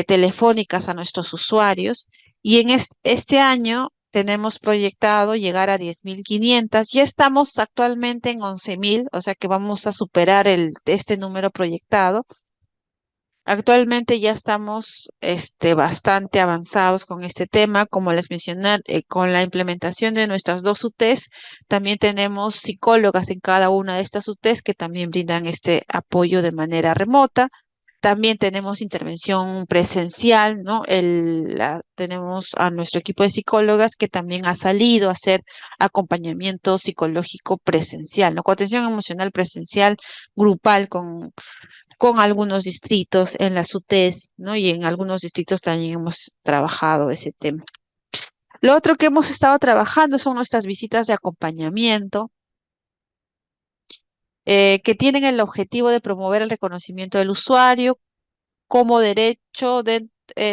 telefónicas a nuestros usuarios, y en este año tenemos proyectado llegar a 10.500. Ya estamos actualmente en 11.000, o sea que vamos a superar este número proyectado. Actualmente ya estamos bastante avanzados con este tema. Como les mencioné, con la implementación de nuestras dos UTs, también tenemos psicólogas en cada una de estas UTs que también brindan este apoyo de manera remota. También tenemos intervención presencial, ¿no? Tenemos a nuestro equipo de psicólogas que también ha salido a hacer acompañamiento psicológico presencial, ¿no? Contención emocional presencial, grupal con algunos distritos en las UTES, ¿no? Y en algunos distritos también hemos trabajado ese tema. Lo otro que hemos estado trabajando son nuestras visitas de acompañamiento, que tienen el objetivo de promover el reconocimiento del usuario como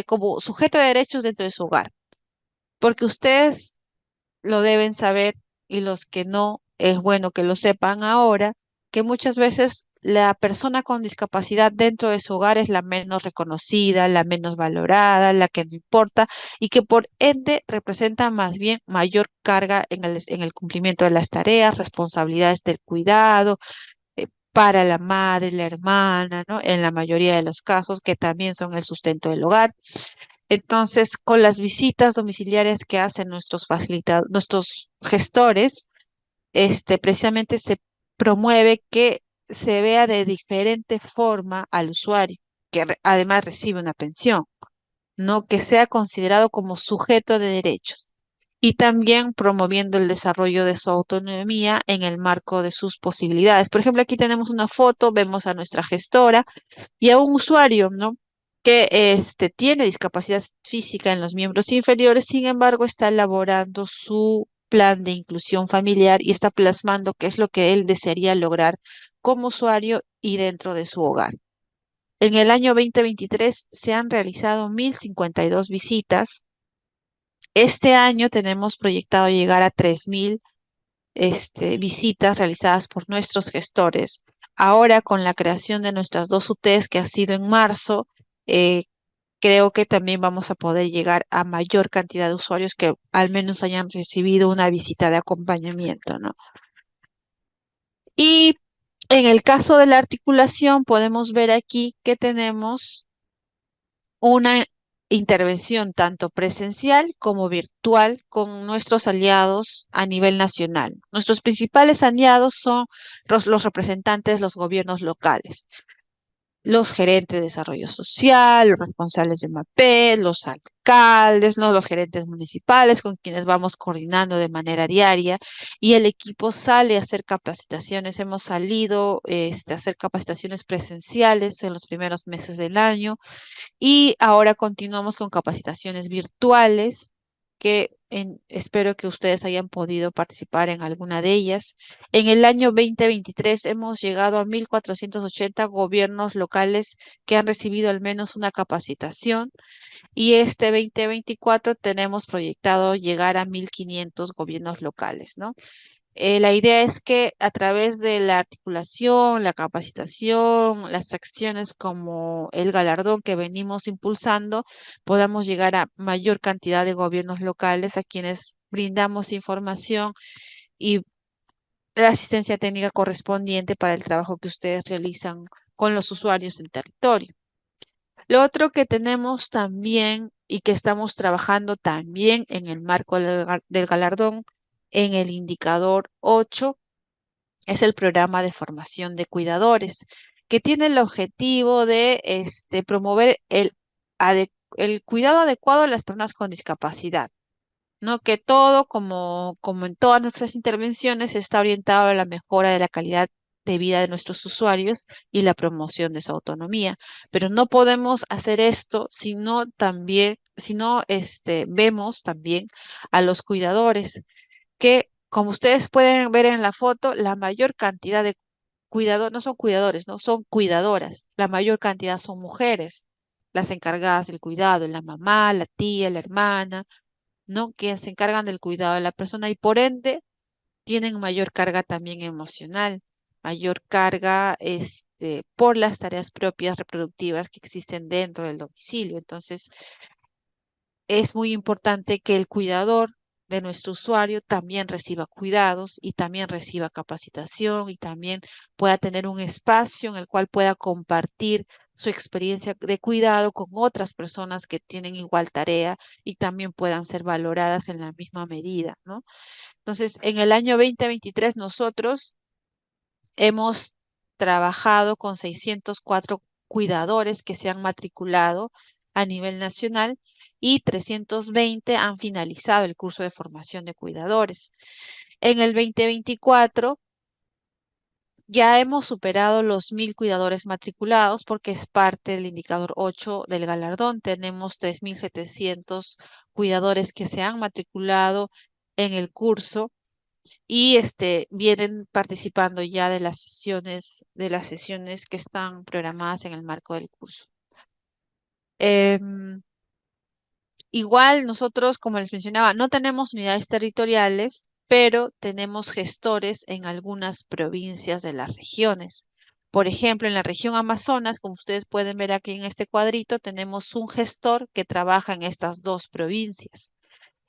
como sujeto de derechos dentro de su hogar. Porque ustedes lo deben saber y los que no, es bueno que lo sepan ahora, que muchas veces la persona con discapacidad dentro de su hogar es la menos reconocida, la menos valorada, la que no importa y que por ende representa más bien mayor carga en el cumplimiento de las tareas, responsabilidades del cuidado, para la madre, la hermana, ¿no? En la mayoría de los casos, que también son el sustento del hogar. Entonces, con las visitas domiciliarias que hacen nuestros gestores, precisamente se promueve que se vea de diferente forma al usuario, que además recibe una pensión, no que sea considerado como sujeto de derechos. Y también promoviendo el desarrollo de su autonomía en el marco de sus posibilidades. Por ejemplo, aquí tenemos una foto, vemos a nuestra gestora y a un usuario, ¿no? Que tiene discapacidad física en los miembros inferiores, sin embargo, está elaborando su plan de inclusión familiar y está plasmando qué es lo que él desearía lograr como usuario y dentro de su hogar. En el año 2023 se han realizado 1.052 visitas. Este año tenemos proyectado llegar a 3.000 visitas realizadas por nuestros gestores. Ahora, con la creación de nuestras dos UTs, que ha sido en marzo, eh, creo que también vamos a poder llegar a mayor cantidad de usuarios que al menos hayan recibido una visita de acompañamiento, ¿no? Y en el caso de la articulación, podemos ver aquí que tenemos una intervención tanto presencial como virtual con nuestros aliados a nivel nacional. Nuestros principales aliados son los representantes de los gobiernos locales, los gerentes de desarrollo social, los responsables de MAPE, los alcaldes, ¿no? Los gerentes municipales con quienes vamos coordinando de manera diaria y el equipo sale a hacer capacitaciones. Hemos salido a hacer capacitaciones presenciales en los primeros meses del año y ahora continuamos con capacitaciones virtuales que espero que ustedes hayan podido participar en alguna de ellas. En el año 2023 hemos llegado a 1.480 gobiernos locales que han recibido al menos una capacitación y este 2024 tenemos proyectado llegar a 1.500 gobiernos locales, ¿no? La idea es que a través de la articulación, la capacitación, las acciones como el galardón que venimos impulsando, podamos llegar a mayor cantidad de gobiernos locales a quienes brindamos información y la asistencia técnica correspondiente para el trabajo que ustedes realizan con los usuarios en territorio. Lo otro que tenemos también y que estamos trabajando también en el marco del galardón, en el indicador 8 es el programa de formación de cuidadores, que tiene el objetivo de promover el cuidado adecuado a las personas con discapacidad, ¿no? Que todo, como en todas nuestras intervenciones, está orientado a la mejora de la calidad de vida de nuestros usuarios y la promoción de su autonomía. Pero no podemos hacer esto si no vemos también a los cuidadores que, como ustedes pueden ver en la foto, la mayor cantidad de cuidadores, no son cuidadores, no son cuidadoras, la mayor cantidad son mujeres, las encargadas del cuidado, la mamá, la tía, la hermana, ¿no? Que se encargan del cuidado de la persona y por ende tienen mayor carga también emocional, mayor carga por las tareas propias reproductivas que existen dentro del domicilio. Entonces, es muy importante que el cuidador de nuestro usuario también reciba cuidados y también reciba capacitación y también pueda tener un espacio en el cual pueda compartir su experiencia de cuidado con otras personas que tienen igual tarea y también puedan ser valoradas en la misma medida, ¿no? Entonces, en el año 2023 nosotros hemos trabajado con 604 cuidadores que se han matriculado a nivel nacional y 320 han finalizado el curso de formación de cuidadores. En el 2024 ya hemos superado los 1.000 cuidadores matriculados porque es parte del indicador 8 del galardón. Tenemos 3.700 cuidadores que se han matriculado en el curso y vienen participando ya de las sesiones que están programadas en el marco del curso. Em, Igual nosotros, como les mencionaba, no tenemos unidades territoriales, pero tenemos gestores en algunas provincias de las regiones. Por ejemplo, en la región Amazonas, como ustedes pueden ver aquí en este cuadrito, tenemos un gestor que trabaja en estas dos provincias.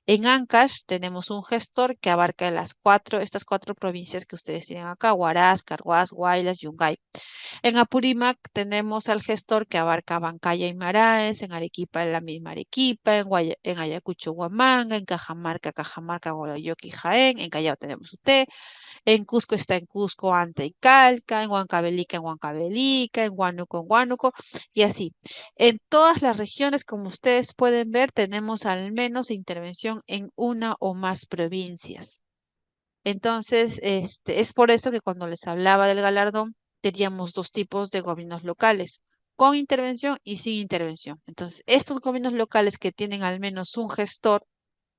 En Ancash tenemos un gestor que abarca estas cuatro provincias que ustedes tienen acá: Huaraz, Carhuaz, Huaylas, Yungay. En Apurímac tenemos al gestor que abarca Bancaya y Maraes, en Arequipa la misma Arequipa, en Ayacucho, Huamanga, en Cajamarca, Cajamarca, Gualayoque y Jaén, en Callao tenemos usted, en Cusco está en Cusco, Anta y Calca, en Huancavelica, en Huánuco, y así. En todas las regiones, como ustedes pueden ver, tenemos al menos intervención en una o más provincias. Entonces, es por eso que cuando les hablaba del galardón, teníamos dos tipos de gobiernos locales, con intervención y sin intervención. Entonces, estos gobiernos locales que tienen al menos un gestor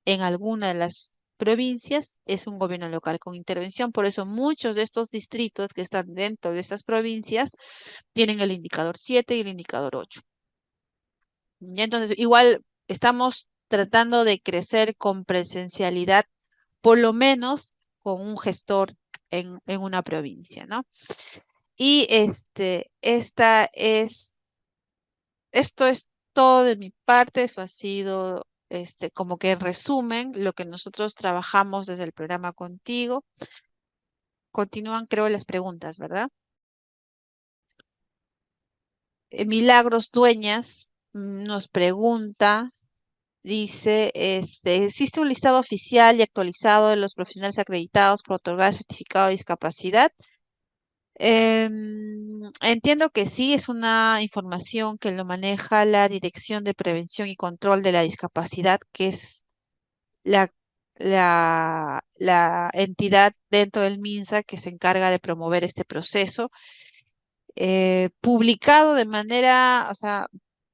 en alguna de las provincias es un gobierno local con intervención. Por eso muchos de estos distritos que están dentro de esas provincias tienen el indicador 7 y el indicador 8. Y entonces, igual estamos tratando de crecer con presencialidad, por lo menos con un gestor en una provincia, ¿no? Y esto es todo de mi parte. Eso ha sido, como que en resumen, lo que nosotros trabajamos desde el programa contigo. Continúan, creo, las preguntas, ¿verdad? Milagros Dueñas nos pregunta, dice, ¿existe un listado oficial y actualizado de los profesionales acreditados por otorgar el certificado de discapacidad? Entiendo que sí, es una información que lo maneja la Dirección de Prevención y Control de la Discapacidad, que es la, la entidad dentro del MINSA que se encarga de promover este proceso. Publicado de manera, o sea,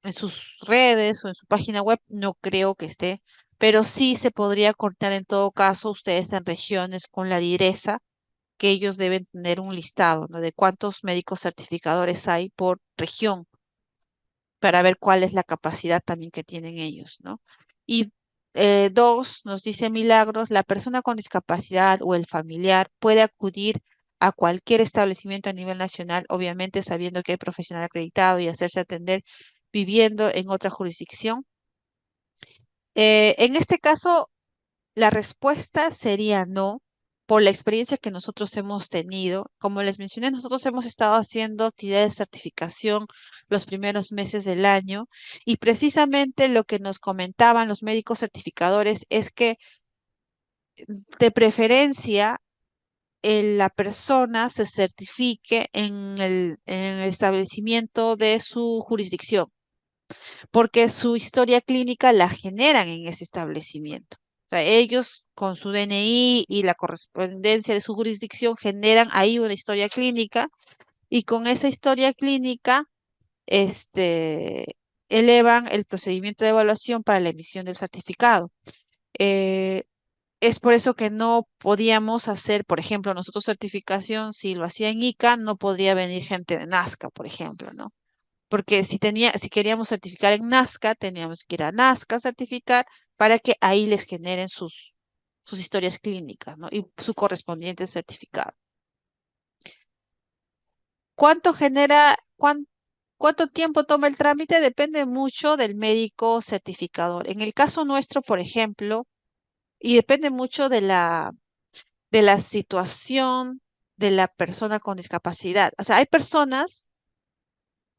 en sus redes o en su página web, no creo que esté, pero sí se podría cortar en todo caso. Ustedes están en regiones con la DIRESA, que ellos deben tener un listado, ¿no?, de cuántos médicos certificadores hay por región, para ver cuál es la capacidad también que tienen ellos, ¿no? Y dos, nos dice Milagros, la persona con discapacidad o el familiar puede acudir a cualquier establecimiento a nivel nacional, obviamente sabiendo que hay profesional acreditado, y hacerse atender viviendo en otra jurisdicción. En este caso, la respuesta sería no, por la experiencia que nosotros hemos tenido. Como les mencioné, nosotros hemos estado haciendo actividades de certificación los primeros meses del año, y precisamente lo que nos comentaban los médicos certificadores es que de preferencia la persona se certifique en el establecimiento de su jurisdicción, porque su historia clínica la generan en ese establecimiento. O sea, ellos con su DNI y la correspondencia de su jurisdicción generan ahí una historia clínica, y con esa historia clínica, este, elevan el procedimiento de evaluación para la emisión del certificado. Eh, es por eso que no podíamos hacer, por ejemplo, nosotros certificación, si lo hacía en ICA, no podría venir gente de Nazca, por ejemplo, ¿no? Porque si queríamos certificar en Nazca, teníamos que ir a Nazca a certificar, para que ahí les generen sus historias clínicas, ¿no? Y su correspondiente certificado. ¿Cuánto genera, cuánto tiempo toma el trámite? Depende mucho del médico certificador. En el caso nuestro, por ejemplo, y depende mucho de la situación de la persona con discapacidad. O sea, hay personas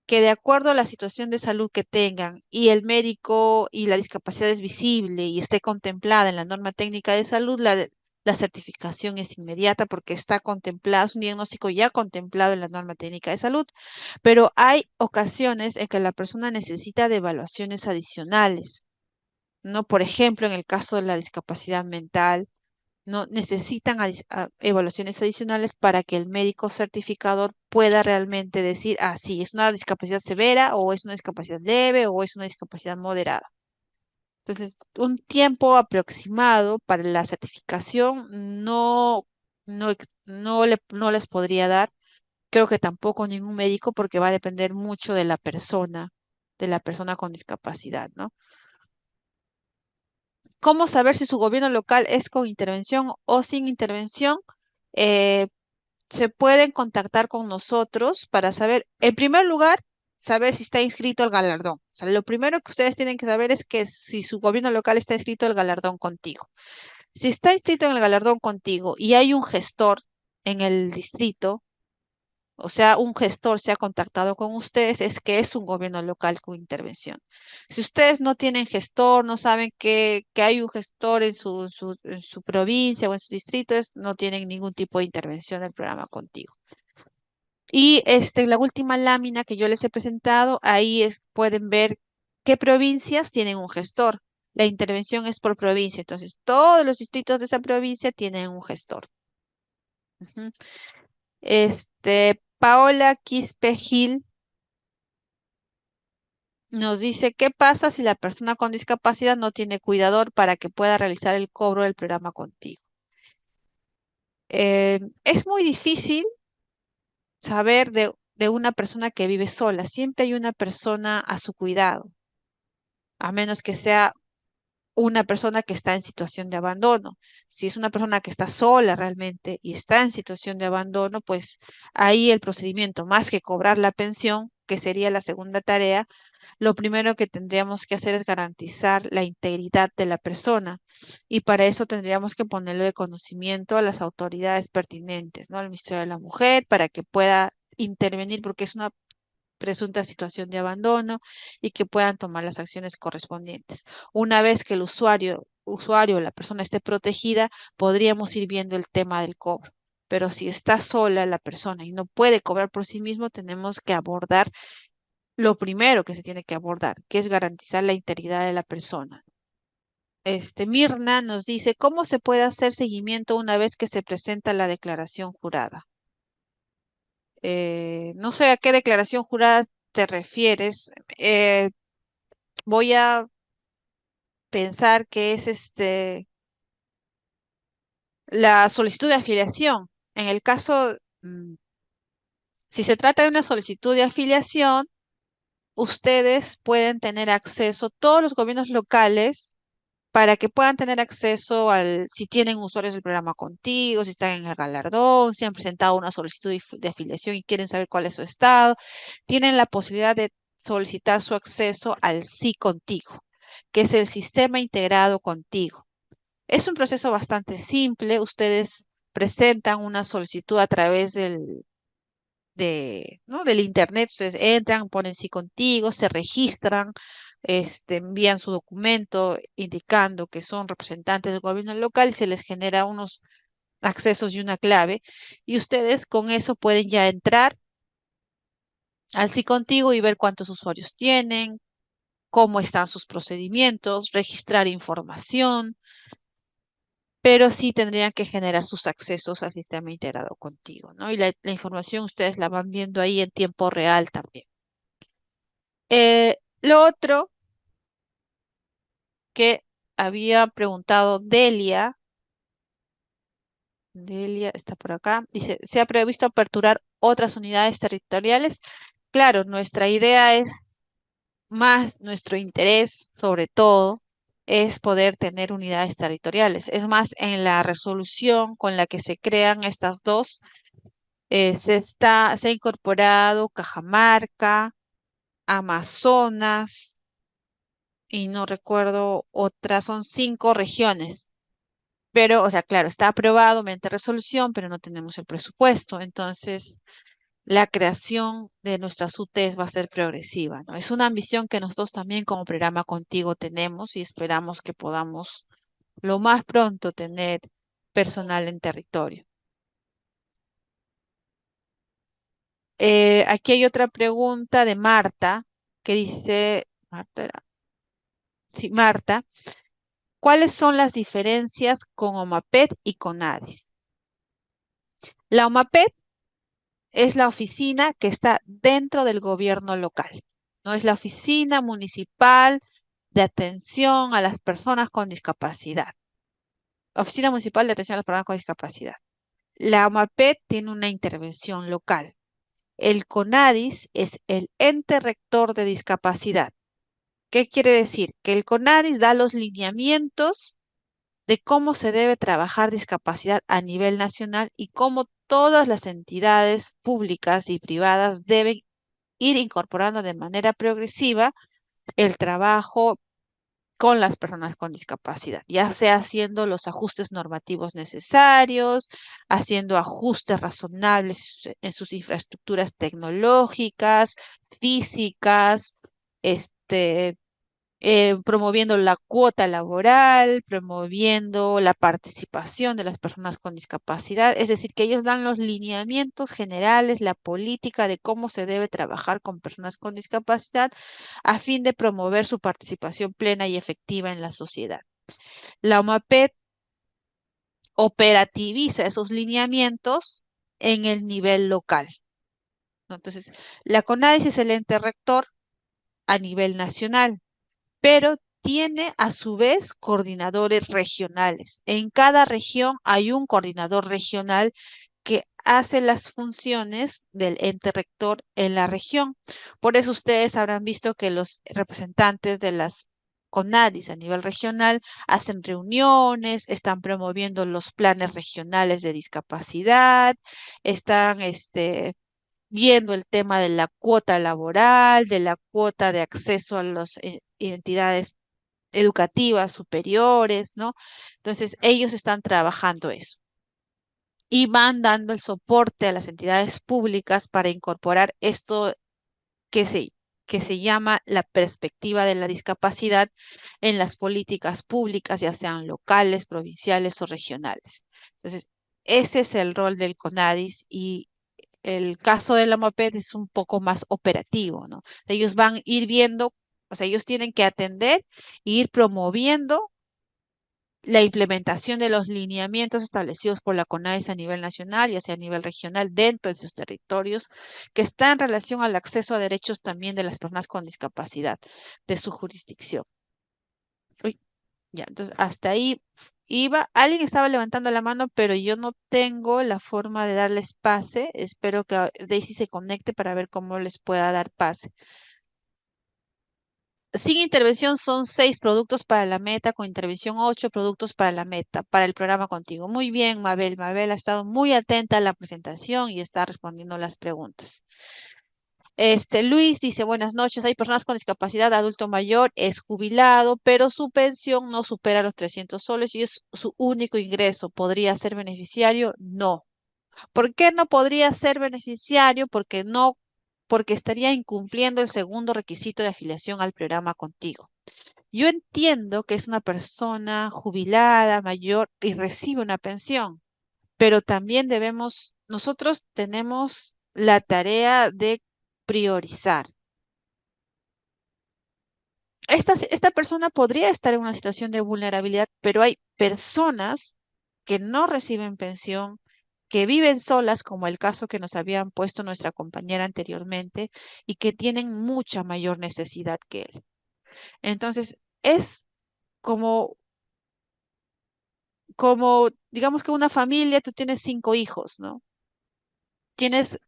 que, de acuerdo a la situación de salud que tengan, y el médico y la discapacidad es visible y esté contemplada en la norma técnica de salud, la certificación es inmediata porque está contemplado, es un diagnóstico ya contemplado en la norma técnica de salud. Pero hay ocasiones en que la persona necesita de evaluaciones adicionales, ¿no? Por ejemplo, en el caso de la discapacidad mental, no necesitan evaluaciones adicionales para que el médico certificador pueda realmente decir, ah, sí, es una discapacidad severa, o es una discapacidad leve, o es una discapacidad moderada. Entonces, un tiempo aproximado para la certificación no les podría dar. Creo que tampoco ningún médico, porque va a depender mucho de la persona con discapacidad, ¿no? ¿Cómo saber si su gobierno local es con intervención o sin intervención? Eh, Se pueden contactar con nosotros para saber, en primer lugar, saber si está inscrito el galardón. O sea, lo primero que ustedes tienen que saber es que si su gobierno local está inscrito el galardón contigo. Si está inscrito en el galardón contigo y hay un gestor en el distrito, o sea, un gestor se ha contactado con ustedes, es que es un gobierno local con intervención. Si ustedes no tienen gestor, no saben que hay un gestor en su provincia o en su distrito, no tienen ningún tipo de intervención del programa contigo. Y la última lámina que yo les he presentado, pueden ver qué provincias tienen un gestor. La intervención es por provincia, entonces todos los distritos de esa provincia tienen un gestor. Ujú. Paola Quispe Gil nos dice, ¿qué pasa si la persona con discapacidad no tiene cuidador para que pueda realizar el cobro del programa contigo? Es muy difícil saber de una persona que vive sola. Siempre hay una persona a su cuidado, a menos que sea una persona que está en situación de abandono. Si es una persona que está sola realmente y está en situación de abandono, pues ahí el procedimiento, más que cobrar la pensión, que sería la segunda tarea, lo primero que tendríamos que hacer es garantizar la integridad de la persona. Y para eso tendríamos que ponerlo de conocimiento a las autoridades pertinentes, ¿no? Al Ministerio de la Mujer, para que pueda intervenir, porque es una presunta situación de abandono y que puedan tomar las acciones correspondientes. Una vez que el usuario, la persona esté protegida, podríamos ir viendo el tema del cobro. Pero si está sola la persona y no puede cobrar por sí mismo, tenemos que abordar lo primero que se tiene que abordar, que es garantizar la integridad de la persona. Mirna nos dice, ¿cómo se puede hacer seguimiento una vez que se presenta la declaración jurada? No sé a qué declaración jurada te refieres. Voy a pensar que es la solicitud de afiliación. En el caso, si se trata de una solicitud de afiliación, ustedes pueden tener acceso, todos los gobiernos locales, para que puedan tener acceso si tienen usuarios del programa contigo, si están en el galardón, si han presentado una solicitud de afiliación y quieren saber cuál es su estado, tienen la posibilidad de solicitar su acceso al Sí Contigo, que es el sistema integrado contigo. Es un proceso bastante simple. Ustedes presentan una solicitud a través ¿no? del internet. Ustedes entran, ponen sí contigo, se registran, envían su documento indicando que son representantes del gobierno local y se les genera unos accesos y una clave. Y ustedes con eso pueden ya entrar al sí contigo y ver cuántos usuarios tienen, cómo están sus procedimientos, registrar información, pero sí tendrían que generar sus accesos al sistema integrado contigo, ¿no? Y la información ustedes la van viendo ahí en tiempo real también. Lo otro que había preguntado Delia está por acá, dice, ¿se ha previsto aperturar otras unidades territoriales? Claro, nuestra idea es más, nuestro interés sobre todo es poder tener unidades territoriales. Es más, en la resolución con la que se crean estas dos, se ha incorporado Cajamarca, Amazonas y no recuerdo otras, son 5 regiones. Pero, o sea, claro, está aprobado mediante resolución, pero no tenemos el presupuesto. Entonces, la creación de nuestras UTEs va a ser progresiva, ¿no? Es una ambición que nosotros también como programa Contigo tenemos y esperamos que podamos lo más pronto tener personal en territorio. Aquí hay otra pregunta de Marta que dice, sí, Marta, ¿cuáles son las diferencias con OMAPET y con ADIS? La OMAPET es la oficina que está dentro del gobierno local, no es la oficina municipal de atención a las personas con discapacidad. Oficina Municipal de Atención a las Personas con Discapacidad. La OMAPET tiene una intervención local. El CONADIS es el ente rector de discapacidad. ¿Qué quiere decir? Que el CONADIS da los lineamientos de cómo se debe trabajar discapacidad a nivel nacional y cómo todas las entidades públicas y privadas deben ir incorporando de manera progresiva el trabajo con las personas con discapacidad, ya sea haciendo los ajustes normativos necesarios, haciendo ajustes razonables en sus infraestructuras tecnológicas, físicas, este, promoviendo la cuota laboral, promoviendo la participación de las personas con discapacidad, es decir, que ellos dan los lineamientos generales, la política de cómo se debe trabajar con personas con discapacidad a fin de promover su participación plena y efectiva en la sociedad. La OMAPET operativiza esos lineamientos en el nivel local, ¿no? Entonces, la CONADIS es el ente rector a nivel nacional, pero tiene a su vez coordinadores regionales. En cada región hay un coordinador regional que hace las funciones del ente rector en la región. Por eso ustedes habrán visto que los representantes de las CONADIS a nivel regional hacen reuniones, están promoviendo los planes regionales de discapacidad, están viendo el tema de la cuota laboral, de la cuota de acceso a las identidades educativas superiores, ¿no? Entonces, ellos están trabajando eso y van dando el soporte a las entidades públicas para incorporar esto que se, que se llama la perspectiva de la discapacidad en las políticas públicas, ya sean locales, provinciales o regionales. Entonces, ese es el rol del CONADIS y el caso de la MOPED es un poco más operativo, ¿no? Ellos van a ir viendo, o sea, ellos tienen que atender e ir promoviendo la implementación de los lineamientos establecidos por la CONADIS a nivel nacional y hacia a nivel regional dentro de sus territorios, que está en relación al acceso a derechos también de las personas con discapacidad de su jurisdicción. Uy, ya, entonces hasta ahí iba. Alguien estaba levantando la mano, pero yo no tengo la forma de darles pase. Espero que Daisy se conecte para ver cómo les pueda dar pase. Sin intervención son 6 productos para la meta, con intervención 8 productos para la meta, para el programa contigo. Muy bien, Mabel. Mabel ha estado muy atenta a la presentación y está respondiendo las preguntas. Luis dice, buenas noches. Hay personas con discapacidad, adulto mayor, es jubilado, pero su pensión no supera los 300 soles y es su único ingreso. ¿Podría ser beneficiario? No. ¿Por qué no podría ser beneficiario? Porque estaría incumpliendo el segundo requisito de afiliación al programa contigo. Yo entiendo que es una persona jubilada, mayor y recibe una pensión, pero también nosotros tenemos la tarea de priorizar. Esta persona podría estar en una situación de vulnerabilidad, pero hay personas que no reciben pensión, que viven solas, como el caso que nos habían puesto nuestra compañera anteriormente, y que tienen mucha mayor necesidad que él. Entonces, es como, digamos que una familia, tú tienes 5 hijos, ¿no?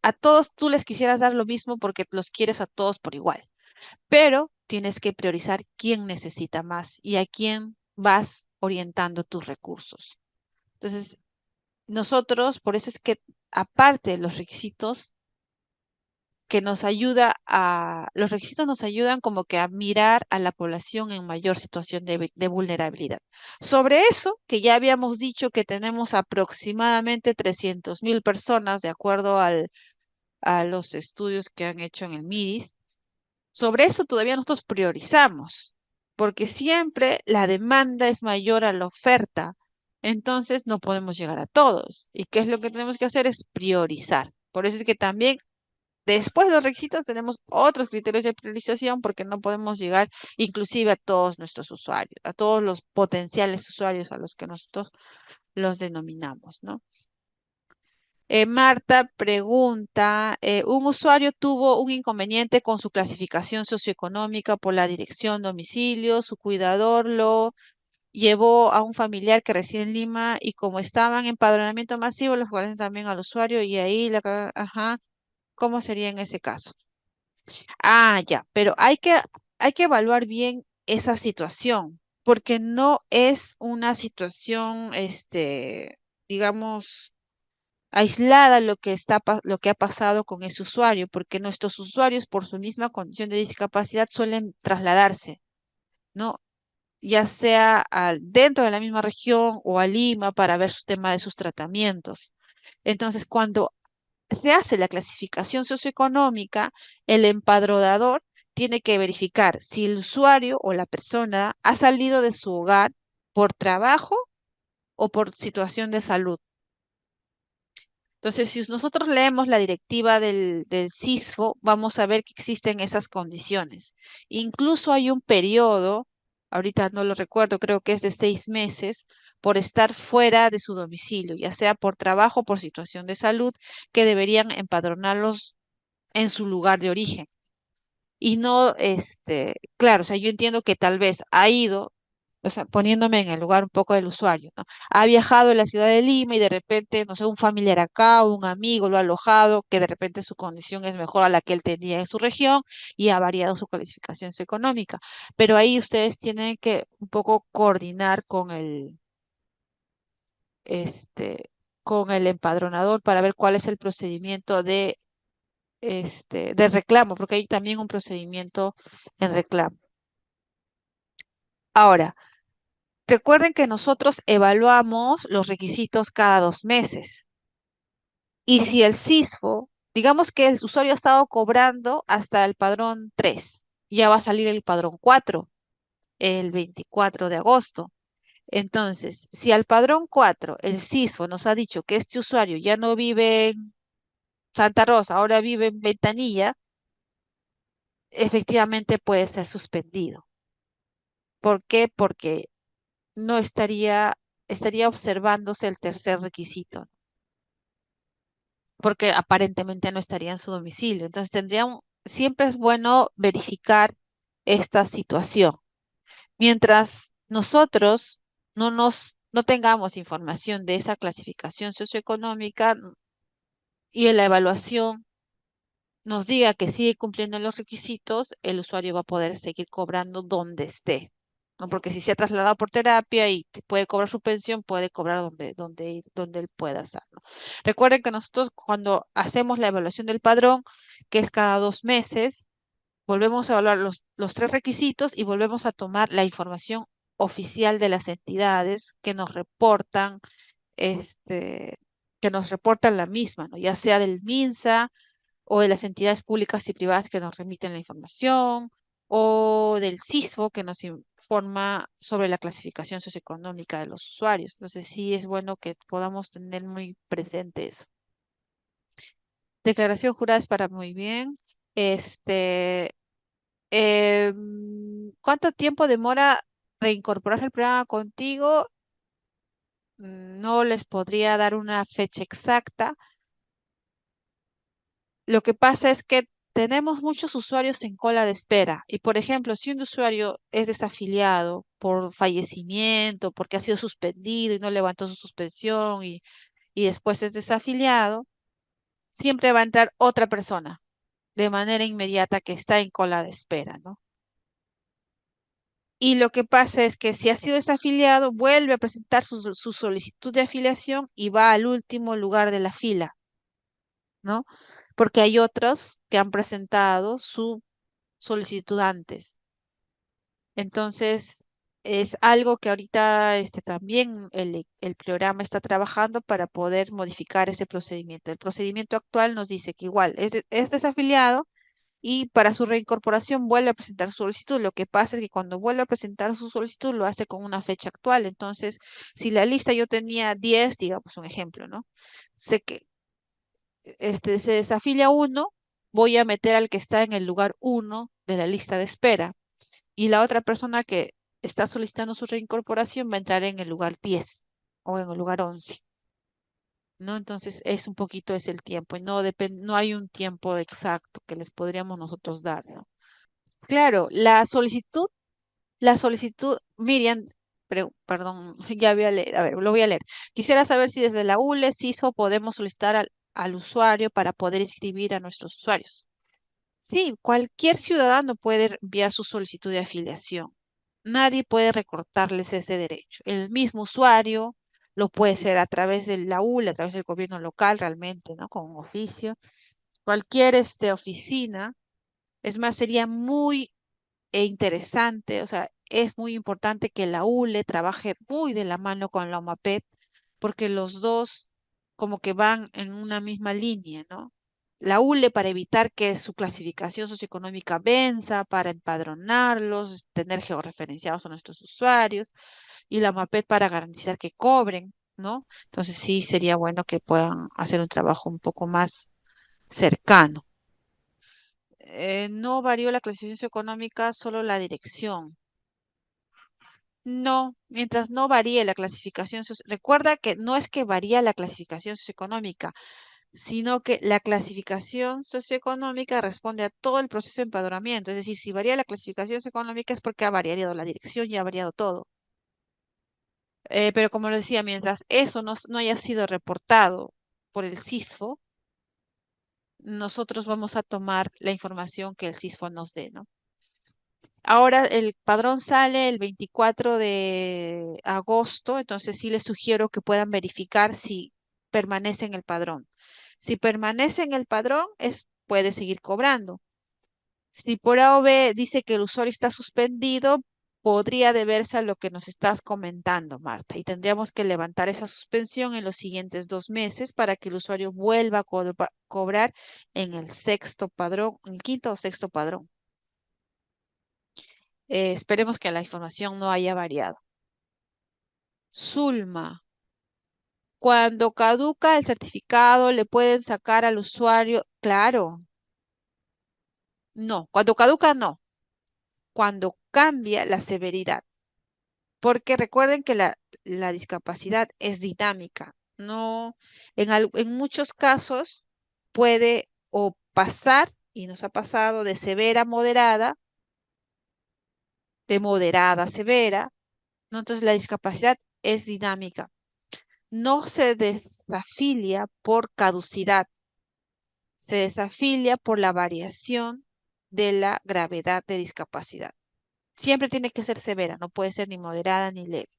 A todos, tú les quisieras dar lo mismo porque los quieres a todos por igual, pero tienes que priorizar quién necesita más y a quién vas orientando tus recursos. Entonces, por eso es que aparte de los requisitos, los requisitos nos ayudan como que a mirar a la población en mayor situación de vulnerabilidad. Sobre eso, que ya habíamos dicho que tenemos aproximadamente 300.000 personas, de acuerdo a los estudios que han hecho en el MIDIS, sobre eso todavía nosotros priorizamos, porque siempre la demanda es mayor a la oferta, entonces no podemos llegar a todos. ¿Y qué es lo que tenemos que hacer? Es priorizar. Por eso es que también después de los requisitos tenemos otros criterios de priorización porque no podemos llegar inclusive a todos nuestros usuarios, a todos los potenciales usuarios a los que nosotros los denominamos, ¿no? Marta pregunta, un usuario tuvo un inconveniente con su clasificación socioeconómica por la dirección, domicilio, su cuidador lo llevó a un familiar que reside en Lima y como estaban en empadronamiento masivo, los favorecen también al usuario y ahí ajá, ¿cómo sería en ese caso? Ah, ya, pero hay que evaluar bien esa situación, porque no es una situación, digamos, aislada lo que ha pasado con ese usuario, porque nuestros usuarios, por su misma condición de discapacidad, suelen trasladarse, ¿no? Ya sea dentro de la misma región o a Lima para ver su tema de sus tratamientos. Entonces, cuando se hace la clasificación socioeconómica, el empadronador tiene que verificar si el usuario o la persona ha salido de su hogar por trabajo o por situación de salud. Entonces, si nosotros leemos la directiva del CISFO, vamos a ver que existen esas condiciones. Incluso hay un periodo, ahorita no lo recuerdo, creo que es de 6 meses, por estar fuera de su domicilio, ya sea por trabajo o por situación de salud, que deberían empadronarlos en su lugar de origen. Y no, claro, o sea, yo entiendo que tal vez ha ido, o sea, poniéndome en el lugar un poco del usuario, ¿no? Ha viajado a la ciudad de Lima y de repente, no sé, un familiar acá o un amigo lo ha alojado, que de repente su condición es mejor a la que él tenía en su región y ha variado su calificación socioeconómica. Pero ahí ustedes tienen que un poco coordinar con el empadronador para ver cuál es el procedimiento de reclamo, porque hay también un procedimiento en reclamo. Ahora, recuerden que nosotros evaluamos los requisitos cada 2 meses. Y si el CISFO, digamos que el usuario ha estado cobrando hasta el padrón 3, ya va a salir el padrón 4 el 24 de agosto. Entonces, si al padrón 4 el CISFO nos ha dicho que este usuario ya no vive en Santa Rosa, ahora vive en Ventanilla, efectivamente puede ser suspendido. ¿Por qué? Porque no estaría observándose el tercer requisito, porque aparentemente no estaría en su domicilio. Entonces siempre es bueno verificar esta situación. Mientras nosotros no tengamos información de esa clasificación socioeconómica y en la evaluación nos diga que sigue cumpliendo los requisitos, el usuario va a poder seguir cobrando donde esté, ¿no? Porque si se ha trasladado por terapia y puede cobrar su pensión, puede cobrar donde él pueda estar, ¿no? Recuerden que nosotros cuando hacemos la evaluación del padrón, que es cada 2 meses, volvemos a evaluar los tres requisitos y volvemos a tomar la información oficial de las entidades este, que nos reportan la misma, ¿no? Ya sea del MINSA o de las entidades públicas y privadas que nos remiten la información, o del CISFO que nos informa sobre la clasificación socioeconómica de los usuarios. Entonces sí es bueno que podamos tener muy presente eso. Declaración jurada es para muy bien. Este, ¿Cuánto tiempo demora reincorporarse al programa contigo? No les podría dar una fecha exacta. Lo que pasa es que tenemos muchos usuarios en cola de espera y, por ejemplo, si un usuario es desafiliado por fallecimiento, porque ha sido suspendido y no levantó su suspensión y después es desafiliado, siempre va a entrar otra persona de manera inmediata que está en cola de espera, ¿no? Y lo que pasa es que si ha sido desafiliado, vuelve a presentar su solicitud de afiliación y va al último lugar de la fila, ¿no? Porque hay otros que han presentado su solicitud antes. Entonces, es algo que ahorita también el programa está trabajando para poder modificar ese procedimiento. El procedimiento actual nos dice que igual es desafiliado y para su reincorporación vuelve a presentar su solicitud. Lo que pasa es que cuando vuelve a presentar su solicitud lo hace con una fecha actual. Entonces, si la lista yo tenía 10, digamos un ejemplo, ¿no? Sé que se desafilia uno, voy a meter al que está en el lugar 1 de la lista de espera y la otra persona que está solicitando su reincorporación va a entrar en el lugar 10 o en el lugar 11, ¿no? Entonces es un poquito es el tiempo y no hay un tiempo exacto que les podríamos nosotros dar, ¿no? Claro, la solicitud, Miriam, perdón, ya voy a leer, a ver, lo voy a leer. Quisiera saber si desde la ULE, CISO, podemos solicitar al usuario para poder inscribir a nuestros usuarios. Sí, cualquier ciudadano puede enviar su solicitud de afiliación. Nadie puede recortarles ese derecho. El mismo usuario lo puede hacer a través de la ULE, a través del gobierno local realmente, ¿no? Con un oficio. Cualquier oficina. Es más, sería muy interesante, o sea, es muy importante que la ULE trabaje muy de la mano con la OMAPET, porque los dos como que van en una misma línea, ¿no? La ULE para evitar que su clasificación socioeconómica venza, para empadronarlos, tener georreferenciados a nuestros usuarios, y la OMAPET para garantizar que cobren, ¿no? Entonces sí sería bueno que puedan hacer un trabajo un poco más cercano. No varió la clasificación socioeconómica, solo la dirección. No, mientras no varíe la clasificación, recuerda que no es que varía la clasificación socioeconómica, sino que la clasificación socioeconómica responde a todo el proceso de empadronamiento. Es decir, si varía la clasificación socioeconómica es porque ha variado la dirección y ha variado todo. Pero como lo decía, mientras eso no haya sido reportado por el CISFO, nosotros vamos a tomar la información que el CISFO nos dé, ¿no? Ahora el padrón sale el 24 de agosto, entonces sí les sugiero que puedan verificar si permanece en el padrón. Si permanece en el padrón, puede seguir cobrando. Si por A o B dice que el usuario está suspendido, podría deberse a lo que nos estás comentando, Marta, y tendríamos que levantar esa suspensión en los siguientes 2 meses para que el usuario vuelva a cobrar en el sexto padrón, en el quinto o sexto padrón. Esperemos que la información no haya variado. Zulma, cuando caduca el certificado, le pueden sacar al usuario. Claro, no. Cuando caduca, no. Cuando cambia la severidad. Porque recuerden que la discapacidad es dinámica. No, en muchos casos puede o pasar, y nos ha pasado, de severa a moderada, de moderada a severa, ¿no? Entonces la discapacidad es dinámica. No se desafilia por caducidad, se desafilia por la variación de la gravedad de discapacidad. Siempre tiene que ser severa, no puede ser ni moderada ni leve.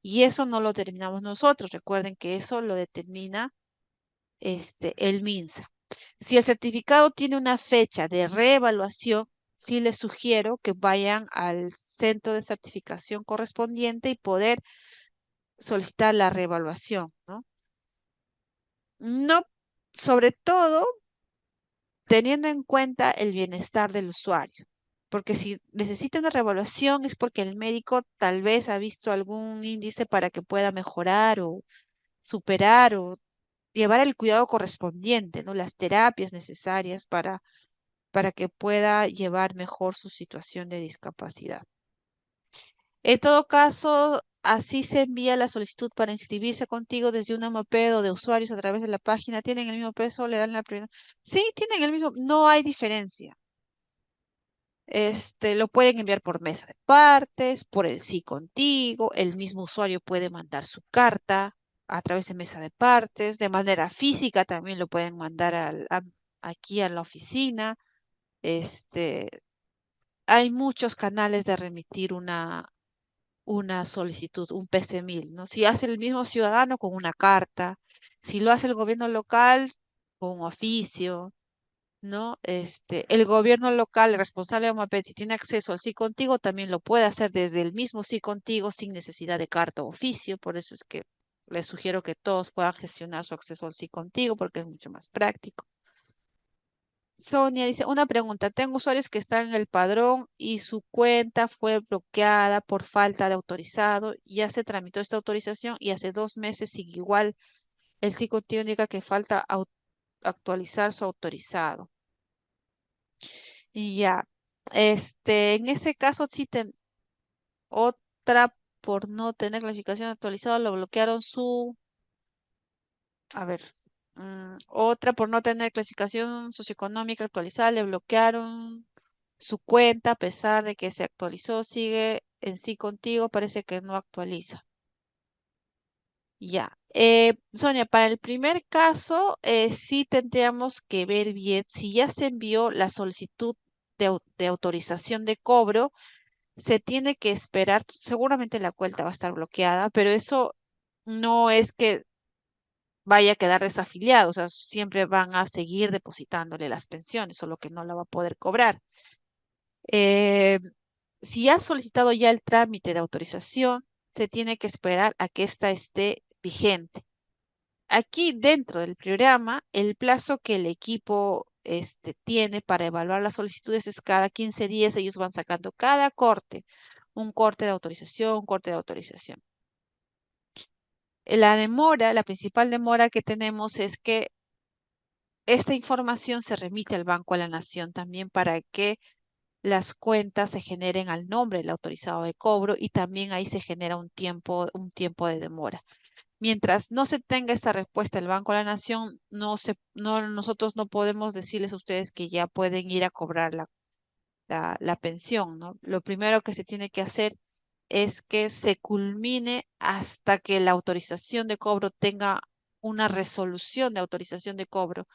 Y eso no lo determinamos nosotros. Recuerden que eso lo determina el MINSA. Si el certificado tiene una fecha de reevaluación, sí les sugiero que vayan al centro de certificación correspondiente y poder solicitar la reevaluación, ¿no? No, sobre todo teniendo en cuenta el bienestar del usuario. Porque si necesita una revaluación es porque el médico tal vez ha visto algún índice para que pueda mejorar o superar o llevar el cuidado correspondiente, ¿no? Las terapias necesarias para que pueda llevar mejor su situación de discapacidad. En todo caso, así se envía la solicitud para inscribirse contigo desde una MOPED o de usuarios a través de la página. ¿Tienen el mismo peso? ¿Le dan la primera? Sí, tienen el mismo, no hay diferencia. Lo pueden enviar por mesa de partes, por el sí contigo, el mismo usuario puede mandar su carta a través de mesa de partes, de manera física también lo pueden mandar aquí a la oficina. Este, Hay muchos canales de remitir una solicitud, un PC1000, ¿no? Si hace el mismo ciudadano con una carta, si lo hace el gobierno local con un oficio, ¿no? El gobierno local, el responsable de OMAPET, si tiene acceso al Sí Contigo, también lo puede hacer desde el mismo Sí Contigo sin necesidad de carta o oficio. Por eso es que les sugiero que todos puedan gestionar su acceso al Sí Contigo porque es mucho más práctico. Sonia dice, una pregunta, tengo usuarios que están en el padrón y su cuenta fue bloqueada por falta de autorizado, ya se tramitó esta autorización y hace 2 meses sigue igual, el Sí Contigo indica que falta actualizar su autorizado. Y ya, en ese caso, sí, otra por no tener clasificación actualizada, lo bloquearon a ver, otra por no tener clasificación socioeconómica actualizada, le bloquearon su cuenta a pesar de que se actualizó, sigue en sí contigo, parece que no actualiza. Ya. Sonia, para el primer caso, sí tendríamos que ver bien si ya se envió la solicitud de autorización de cobro, se tiene que esperar, seguramente la cuenta va a estar bloqueada, pero eso no es que vaya a quedar desafiliado, o sea, siempre van a seguir depositándole las pensiones, solo que no la va a poder cobrar. Eh, si ha solicitado ya el trámite de autorización, se tiene que esperar a que ésta esté vigente. Aquí dentro del programa, el plazo que el equipo tiene para evaluar las solicitudes es cada 15 días, ellos van sacando cada corte, un corte de autorización, un corte de autorización. La demora, la principal demora que tenemos es que esta información se remite al Banco de la Nación también para que las cuentas se generen al nombre del autorizado de cobro y también ahí se genera un tiempo de demora. Mientras no se tenga esta respuesta del Banco de la Nación, nosotros no podemos decirles a ustedes que ya pueden ir a cobrar la pensión, ¿no? Lo primero que se tiene que hacer es que se culmine hasta que la autorización de cobro tenga una resolución de autorización de cobro.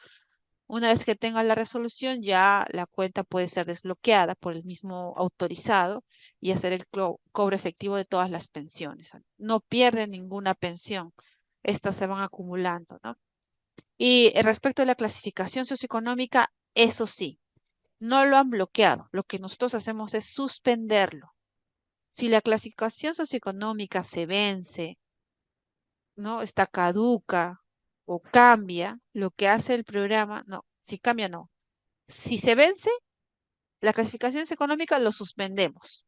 Una vez que tenga la resolución, ya la cuenta puede ser desbloqueada por el mismo autorizado y hacer el cobro efectivo de todas las pensiones. No pierden ninguna pensión. Estas se van acumulando, ¿no? Y respecto a la clasificación socioeconómica, eso sí, no lo han bloqueado. Lo que nosotros hacemos es suspenderlo. Si la clasificación socioeconómica se vence, ¿no? Está caduca o cambia, lo que hace el programa, no, si cambia, no. Si se vence, la clasificación económica lo suspendemos.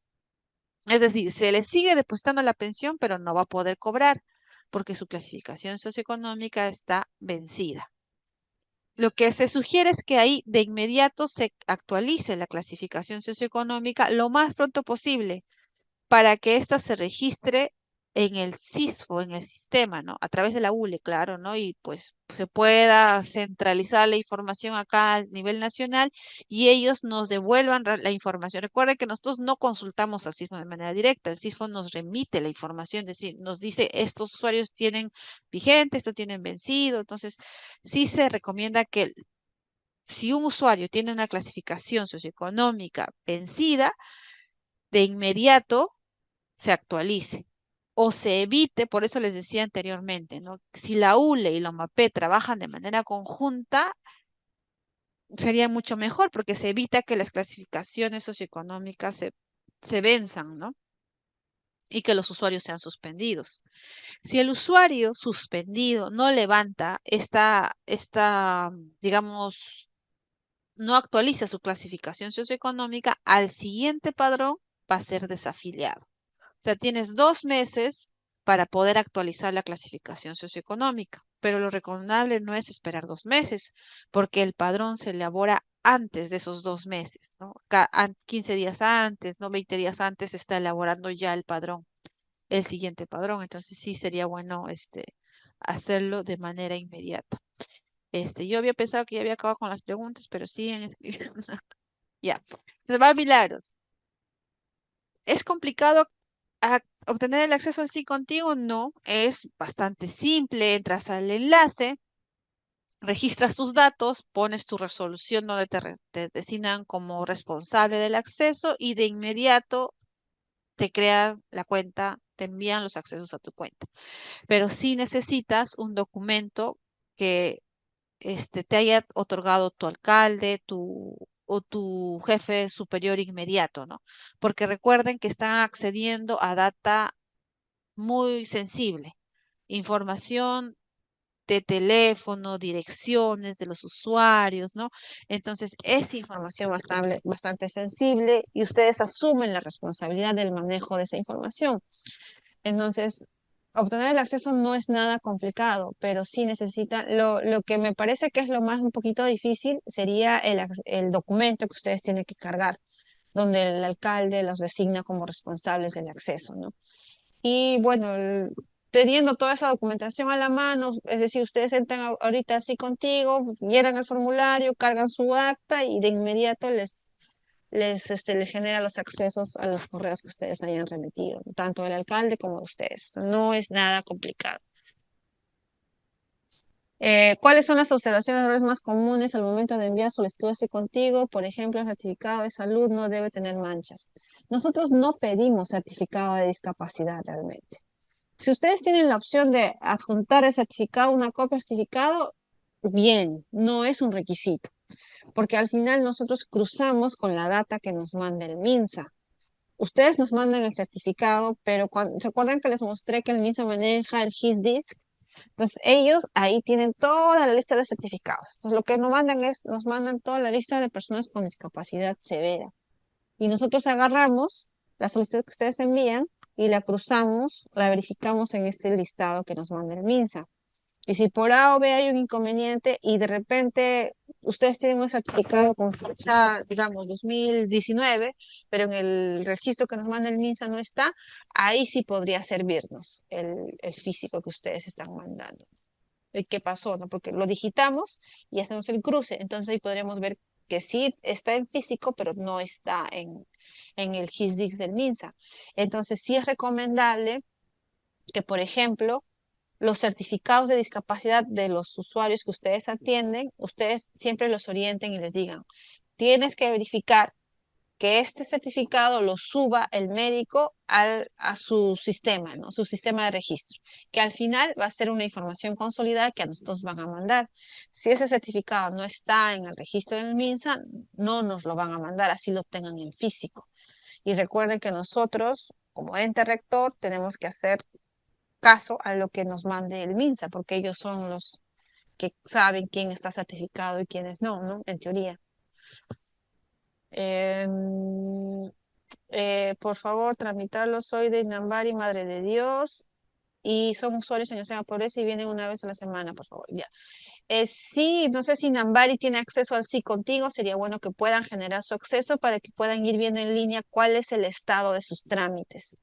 Es decir, se le sigue depositando la pensión, pero no va a poder cobrar porque su clasificación socioeconómica está vencida. Lo que se sugiere es que ahí de inmediato se actualice la clasificación socioeconómica lo más pronto posible para que ésta se registre en el SISFO, en el sistema, ¿no? A través de la ULE, claro, ¿no? Y pues se pueda centralizar la información acá a nivel nacional y ellos nos devuelvan la información. Recuerden que nosotros no consultamos al SISFO de manera directa, el SISFO nos remite la información, es decir, nos dice estos usuarios tienen vigente, estos tienen vencido, entonces sí se recomienda que si un usuario tiene una clasificación socioeconómica vencida, de inmediato se actualice o se evite, por eso les decía anteriormente, ¿no? Si la ULE y la OMAPE trabajan de manera conjunta, sería mucho mejor porque se evita que las clasificaciones socioeconómicas se venzan, ¿no? Y que los usuarios sean suspendidos. Si el usuario suspendido no levanta digamos, no actualiza su clasificación socioeconómica, al siguiente padrón va a ser desafiliado. O sea, tienes 2 meses para poder actualizar la clasificación socioeconómica, pero lo recomendable no es esperar 2 meses, porque el padrón se elabora antes de esos 2 meses, ¿no? 15 días antes, ¿no? 20 días antes se está elaborando ya el padrón, el siguiente padrón. Entonces sí sería bueno hacerlo de manera inmediata. Yo había pensado que ya había acabado con las preguntas, pero siguen escribiendo. Ya. Entonces va Milagros. ¿Es complicado obtener el acceso al sí contigo? No, es bastante simple. Entras al enlace, registras tus datos, pones tu resolución donde te designan como responsable del acceso y de inmediato te crean la cuenta, te envían los accesos a tu cuenta. Pero sí necesitas un documento que te haya otorgado tu alcalde, o tu jefe superior inmediato, ¿no? Porque recuerden que están accediendo a data muy sensible, información de teléfono, direcciones de los usuarios, ¿no? Entonces, es información bastante sensible y ustedes asumen la responsabilidad del manejo de esa información. Entonces, obtener el acceso no es nada complicado, pero sí necesita, lo que me parece que es lo más un poquito difícil sería el documento que ustedes tienen que cargar, donde el alcalde los designa como responsables del acceso, ¿no? Y bueno, teniendo toda esa documentación a la mano, es decir, ustedes entran ahorita así contigo, llenan el formulario, cargan su acta y de inmediato les genera los accesos a los correos que ustedes hayan remitido, tanto el alcalde como ustedes. No es nada complicado. ¿Cuáles son las observaciones de errores más comunes al momento de enviar solicitudes contigo? Por ejemplo, el certificado de salud no debe tener manchas. Nosotros no pedimos certificado de discapacidad realmente. Si ustedes tienen la opción de adjuntar el certificado, una copia de certificado, bien, no es un requisito, porque al final nosotros cruzamos con la data que nos manda el MINSA. Ustedes nos mandan el certificado, pero ¿se acuerdan que les mostré que el MINSA maneja el HISDISC? Entonces ellos ahí tienen toda la lista de certificados. Entonces lo que nos mandan es, nos mandan toda la lista de personas con discapacidad severa. Y nosotros agarramos la solicitud que ustedes envían y la cruzamos, la verificamos en este listado que nos manda el MINSA. Y si por A o B hay un inconveniente y de repente ustedes tienen un certificado con fecha, digamos, 2019, pero en el registro que nos manda el MINSA no está, ahí sí podría servirnos el físico que ustedes están mandando. El qué pasó, ¿no? Porque lo digitamos y hacemos el cruce, entonces ahí podríamos ver que sí está en físico, pero no está en el HISDIX del MINSA. Entonces sí es recomendable que, por ejemplo, los certificados de discapacidad de los usuarios que ustedes atienden, ustedes siempre los orienten y les digan, tienes que verificar que este certificado lo suba el médico a su sistema, ¿no? Su sistema de registro, que al final va a ser una información consolidada que a nosotros van a mandar. Si ese certificado no está en el registro del MINSA, no nos lo van a mandar, así lo tengan en físico. Y recuerden que nosotros, como ente rector, tenemos que hacer caso a lo que nos mande el MINSA, porque ellos son los que saben quién está certificado y quiénes no, ¿no? En teoría. Em, por favor, tramitarlo. Soy de Inambari, Madre de Dios, y son usuarios en Océano Pobreza y vienen una vez a la semana, por favor. Ya. Sí, no sé si Inambari tiene acceso al Sí Contigo, sería bueno que puedan generar su acceso para que puedan ir viendo en línea cuál es el estado de sus trámites.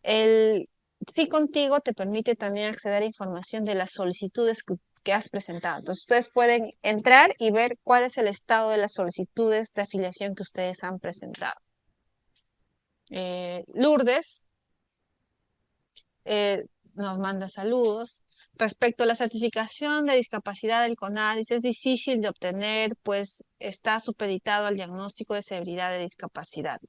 El Sí Contigo te permite también acceder a información de las solicitudes que has presentado. Entonces, ustedes pueden entrar y ver cuál es el estado de las solicitudes de afiliación que ustedes han presentado. Lourdes nos manda saludos. Respecto a la certificación de discapacidad del CONADIS, es difícil de obtener, pues está supeditado al diagnóstico de severidad de discapacidad.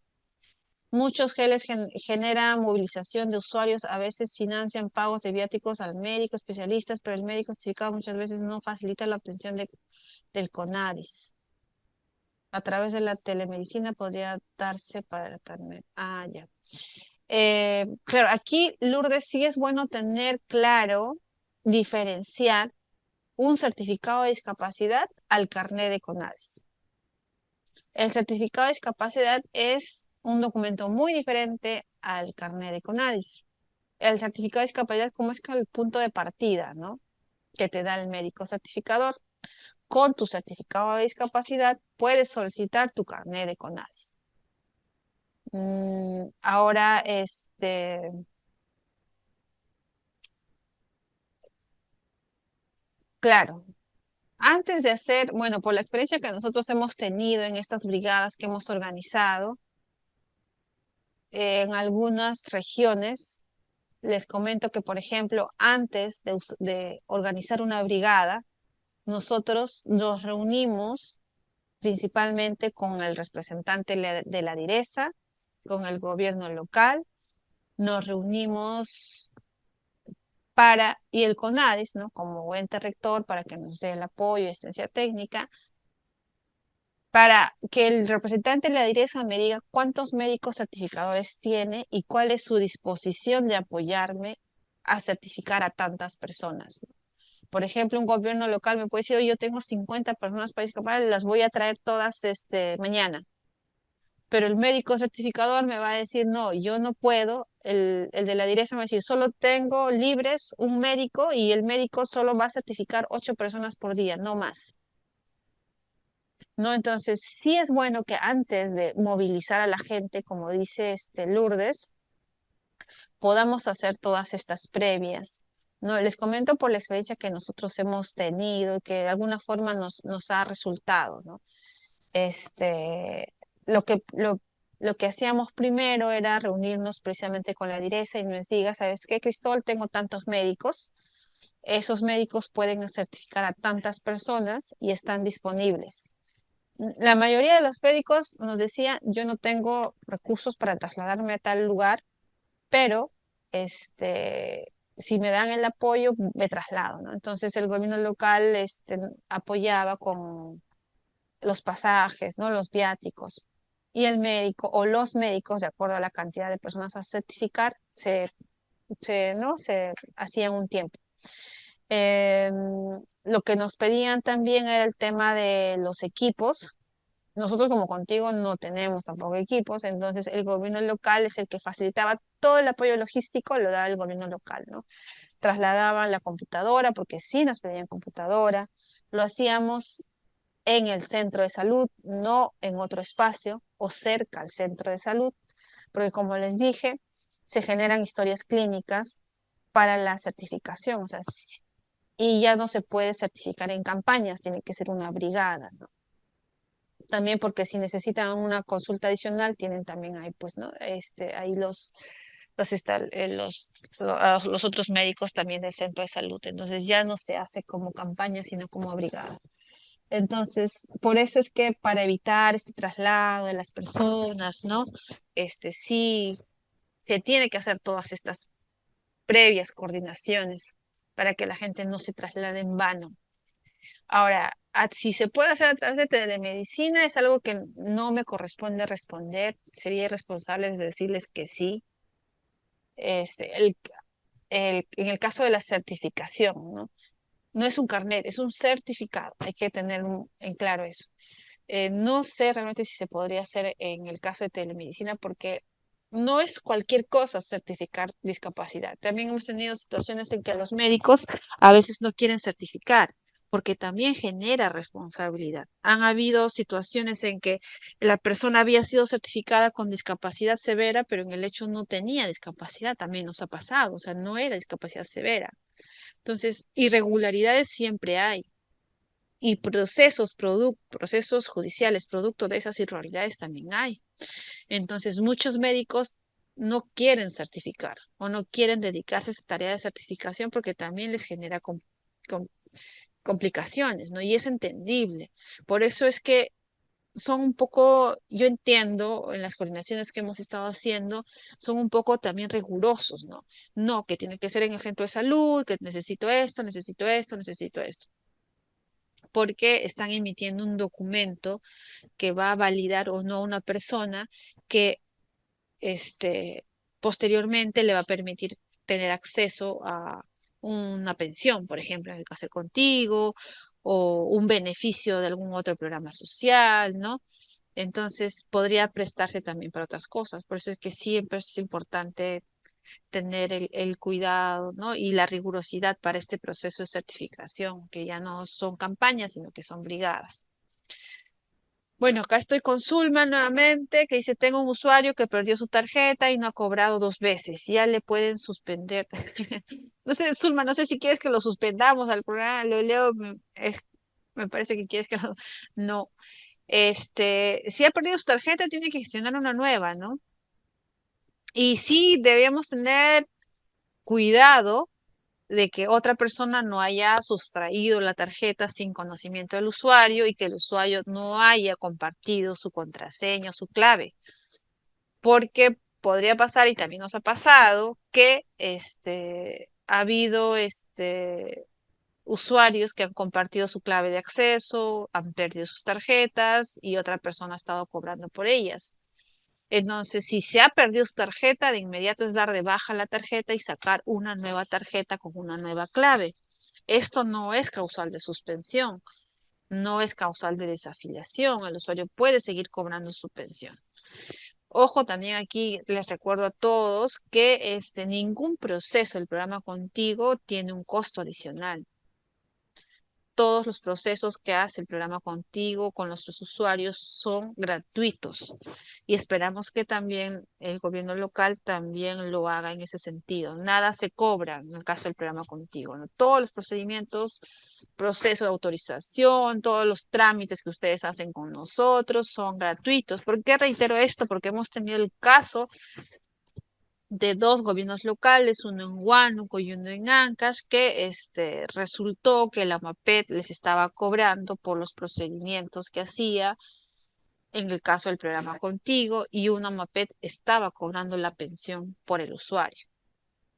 Muchos geles generan movilización de usuarios, a veces financian pagos de viáticos al médico, especialistas, pero el médico certificado muchas veces no facilita la obtención del CONADIS. A través de la telemedicina podría darse para el carnet. Ah, ya. Claro, aquí, Lourdes, sí es bueno tener claro, diferenciar un certificado de discapacidad al carnet de CONADIS. El certificado de discapacidad es un documento muy diferente al carnet de CONADIS. El certificado de discapacidad como es que el punto de partida, ¿no? Que te da el médico certificador. Con tu certificado de discapacidad puedes solicitar tu carnet de CONADIS. Ahora, claro, antes de hacer, bueno, por la experiencia que nosotros hemos tenido en estas brigadas que hemos organizado en algunas regiones, les comento que, por ejemplo, antes de organizar una brigada, nosotros nos reunimos principalmente con el representante de la direza, con el gobierno local, nos reunimos y el CONADIS, ¿no? Como ente rector, para que nos dé el apoyo y asistencia técnica, para que el representante de la direza me diga cuántos médicos certificadores tiene y cuál es su disposición de apoyarme a certificar a tantas personas. Por ejemplo, un gobierno local me puede decir, "Oye, yo tengo 50 personas para discapacidad, las voy a traer todas mañana." Pero el médico certificador me va a decir, no, yo no puedo. El de la dirección me va a decir, solo tengo libres un médico y el médico solo va a certificar 8 personas por día, no más. ¿No? Entonces, sí es bueno que antes de movilizar a la gente, como dice Lourdes, podamos hacer todas estas previas. No, les comento por la experiencia que nosotros hemos tenido y que de alguna forma nos ha resultado, ¿no? Lo que, lo, lo que hacíamos primero era reunirnos precisamente con la direza y nos diga, ¿sabes qué, Cristóbal? Tengo tantos médicos, esos médicos pueden certificar a tantas personas y están disponibles. La mayoría de los médicos nos decía, yo no tengo recursos para trasladarme a tal lugar, pero si me dan el apoyo, me traslado, ¿no? Entonces el gobierno local apoyaba con los pasajes, ¿no? Los viáticos. Y el médico o los médicos, de acuerdo a la cantidad de personas a certificar, ¿no? Se hacían un tiempo. Em, lo que nos pedían también era el tema de los equipos. Nosotros como contigo no tenemos tampoco equipos, entonces el gobierno local es el que facilitaba todo el apoyo logístico, lo daba el gobierno local, ¿no? Trasladaban la computadora, porque sí nos pedían computadora, lo hacíamos en el centro de salud, no en otro espacio o cerca al centro de salud, porque como les dije, se generan historias clínicas para la certificación, o sea, y ya no se puede certificar en campañas, tiene que ser una brigada, ¿no? También porque si necesitan una consulta adicional, tienen también ahí, pues, ¿no? Ahí los otros médicos también del centro de salud. Entonces ya no se hace como campaña, sino como brigada. Entonces, por eso es que para evitar este traslado de las personas, ¿no? Sí, se tiene que hacer todas estas previas coordinaciones para que la gente no se traslade en vano. Ahora, si se puede hacer a través de telemedicina, es algo que no me corresponde responder. Sería irresponsable decirles que sí. Este, el, en el caso de la certificación, ¿no? No es un carnet, es un certificado. Hay que tener en claro eso. No sé realmente si se podría hacer en el caso de telemedicina porque no es cualquier cosa certificar discapacidad. También hemos tenido situaciones en que los médicos a veces no quieren certificar porque también genera responsabilidad. Han habido situaciones en que la persona había sido certificada con discapacidad severa, pero en el hecho no tenía discapacidad, también nos ha pasado, o sea, no era discapacidad severa. Entonces, irregularidades siempre hay y procesos judiciales producto de esas irregularidades también hay. Entonces, muchos médicos no quieren certificar o no quieren dedicarse a esa tarea de certificación porque también les genera com- complicaciones, ¿no? Y es entendible. Por eso es que son un poco, yo entiendo en las coordinaciones que hemos estado haciendo, son un poco también rigurosos, ¿no? No, que tiene que ser en el centro de salud, que necesito esto, necesito esto, necesito esto, porque están emitiendo un documento que va a validar o no a una persona que posteriormente le va a permitir tener acceso a una pensión, por ejemplo, en el caso de Contigo, o un beneficio de algún otro programa social, ¿no? Entonces podría prestarse también para otras cosas. Por eso es que siempre es importante tener el cuidado, ¿no? Y la rigurosidad para este proceso de certificación, que ya no son campañas, sino que son brigadas. Bueno, acá estoy con Zulma nuevamente, que dice, tengo un usuario que perdió su tarjeta y no ha cobrado 2 veces. Ya le pueden suspender. No sé, Zulma, no sé si quieres que lo suspendamos al programa. Lo leo, me parece que quieres que lo... No. Si ha perdido su tarjeta, tiene que gestionar una nueva, ¿no? Y sí, debemos tener cuidado de que otra persona no haya sustraído la tarjeta sin conocimiento del usuario y que el usuario no haya compartido su contraseña o su clave, porque podría pasar y también nos ha pasado que ha habido usuarios que han compartido su clave de acceso, han perdido sus tarjetas y otra persona ha estado cobrando por ellas. Entonces, si se ha perdido su tarjeta, de inmediato es dar de baja la tarjeta y sacar una nueva tarjeta con una nueva clave. Esto no es causal de suspensión, no es causal de desafiliación. El usuario puede seguir cobrando su pensión. Ojo, también aquí les recuerdo a todos que ningún proceso del programa Contigo tiene un costo adicional. Todos los procesos que hace el programa Contigo con nuestros usuarios son gratuitos y esperamos que también el gobierno local también lo haga en ese sentido. Nada se cobra en el caso del programa Contigo, ¿no? Todos los procedimientos, proceso de autorización, todos los trámites que ustedes hacen con nosotros son gratuitos. ¿Por qué reitero esto? Porque hemos tenido el caso de dos gobiernos locales, uno en Huánuco y uno en Ancash, que resultó que la MAPET les estaba cobrando por los procedimientos que hacía en el caso del programa Contigo, y una MAPET estaba cobrando la pensión por el usuario,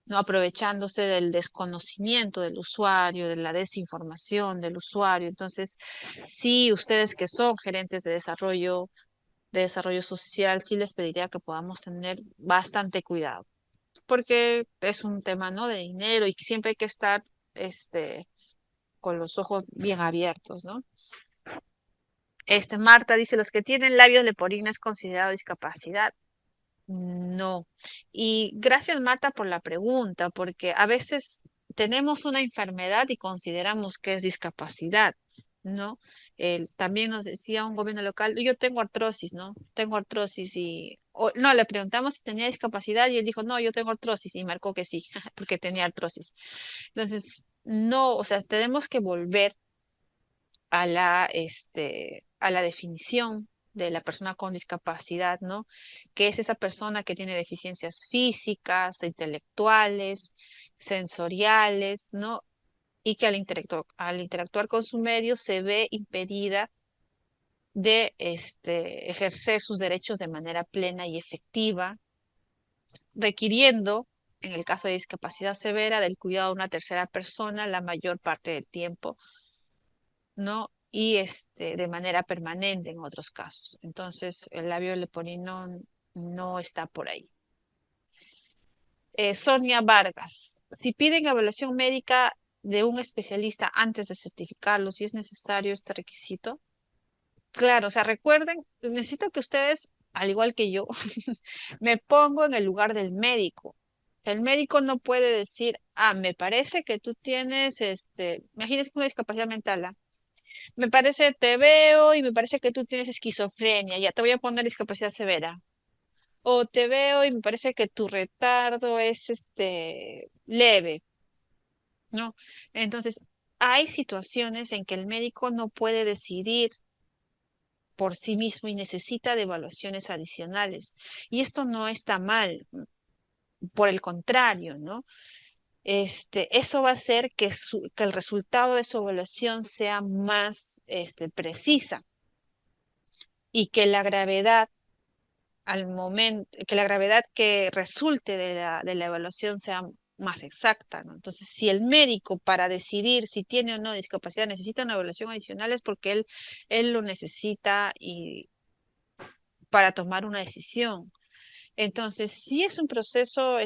no aprovechándose del desconocimiento del usuario, de la desinformación del usuario. Entonces, sí, ustedes que son gerentes de desarrollo social, sí les pediría que podamos tener bastante cuidado, porque es un tema, ¿no?, de dinero, y que siempre hay que estar este, con los ojos bien abiertos, ¿no? Marta dice, los que tienen labios leporino es considerado discapacidad. No. Y gracias, Marta, por la pregunta, porque a veces tenemos una enfermedad y consideramos que es discapacidad, ¿no? También nos decía un gobierno local, yo tengo artrosis, ¿no? Tengo artrosis no, le preguntamos si tenía discapacidad y él dijo, no, yo tengo artrosis y marcó que sí, porque tenía artrosis. Entonces, no, o sea, tenemos que volver a la definición de la persona con discapacidad, ¿no? Que es esa persona que tiene deficiencias físicas, intelectuales, sensoriales, ¿no? Y que al interactuar con su medio se ve impedida de ejercer sus derechos de manera plena y efectiva, requiriendo, en el caso de discapacidad severa, del cuidado de una tercera persona la mayor parte del tiempo, ¿no? Y de manera permanente en otros casos. Entonces, el labio leporino no está por ahí. Sonia Vargas, si piden evaluación médica de un especialista antes de certificarlo, si es necesario este requisito. Claro, o sea, recuerden, necesito que ustedes, al igual que yo, me pongo en el lugar del médico. El médico no puede decir, me parece que tú tienes, imagínense una discapacidad mental, ¿ah? Me parece, te veo y me parece que tú tienes esquizofrenia, ya te voy a poner discapacidad severa. O te veo y me parece que tu retardo es leve, ¿no? Entonces, hay situaciones en que el médico no puede decidir por sí mismo y necesita de evaluaciones adicionales. Y esto no está mal, por el contrario, ¿no? Eso va a hacer que el resultado de su evaluación sea más precisa, y que la gravedad que la gravedad que resulte de la evaluación sea más exacta, ¿no? Entonces, si el médico, para decidir si tiene o no discapacidad, necesita una evaluación adicional, es porque él lo necesita y para tomar una decisión. Entonces, sí es un proceso,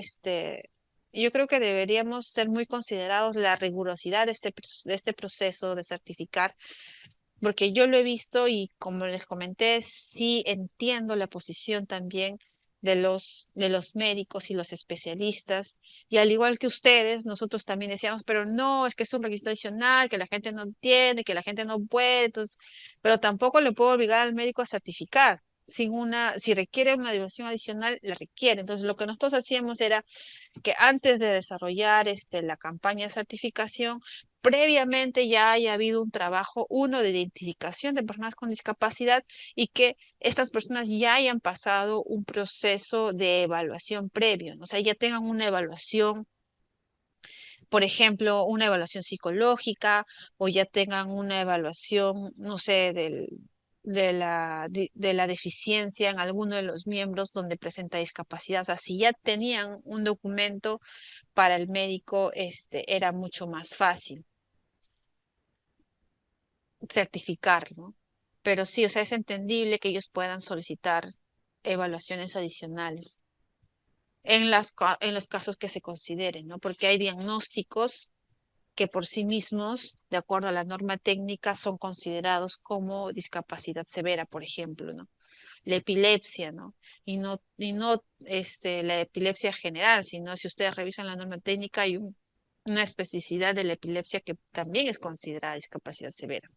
yo creo que deberíamos ser muy considerados la rigurosidad de este proceso de certificar, porque yo lo he visto y, como les comenté, sí entiendo la posición también de los médicos y los especialistas. Y al igual que ustedes, nosotros también decíamos, pero no, es que es un requisito adicional, que la gente no entiende, que la gente no puede, entonces, pero tampoco le puedo obligar al médico a certificar. Si requiere una evaluación adicional, la requiere. Entonces, lo que nosotros hacíamos era que antes de desarrollar la campaña de certificación, previamente ya haya habido un trabajo, uno, de identificación de personas con discapacidad, y que estas personas ya hayan pasado un proceso de evaluación previo, ¿no? O sea, ya tengan una evaluación, por ejemplo, una evaluación psicológica, o ya tengan una evaluación, no sé, de la deficiencia en alguno de los miembros donde presenta discapacidad. O sea, si ya tenían un documento, para el médico, era mucho más fácil certificar, ¿no? Pero sí, o sea, es entendible que ellos puedan solicitar evaluaciones adicionales en los casos que se consideren, ¿no? Porque hay diagnósticos que por sí mismos, de acuerdo a la norma técnica, son considerados como discapacidad severa, por ejemplo, ¿no? La epilepsia, ¿no? Y no la epilepsia general, sino, si ustedes revisan la norma técnica, hay una especificidad de la epilepsia que también es considerada discapacidad severa.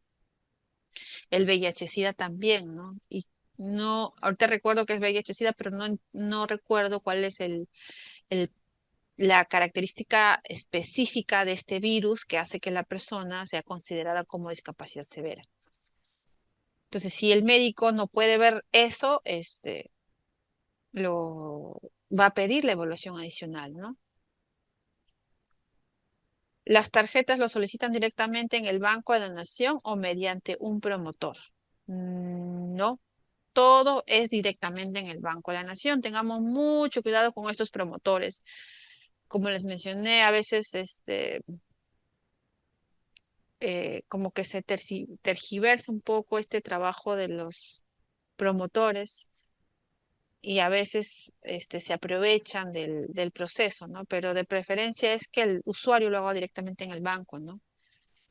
El VIH-Sida también, ¿no? Y no, ahorita recuerdo que es VIH-Sida, pero no recuerdo cuál es el la característica específica de este virus que hace que la persona sea considerada como discapacidad severa. Entonces, si el médico no puede ver eso, lo, va a pedir la evaluación adicional, ¿no? Las tarjetas lo solicitan directamente en el Banco de la Nación o mediante un promotor. No, todo es directamente en el Banco de la Nación. Tengamos mucho cuidado con estos promotores. Como les mencioné, a veces como que se tergiversa un poco este trabajo de los promotores y a veces se aprovechan del proceso, ¿no? Pero de preferencia es que el usuario lo haga directamente en el banco, ¿no?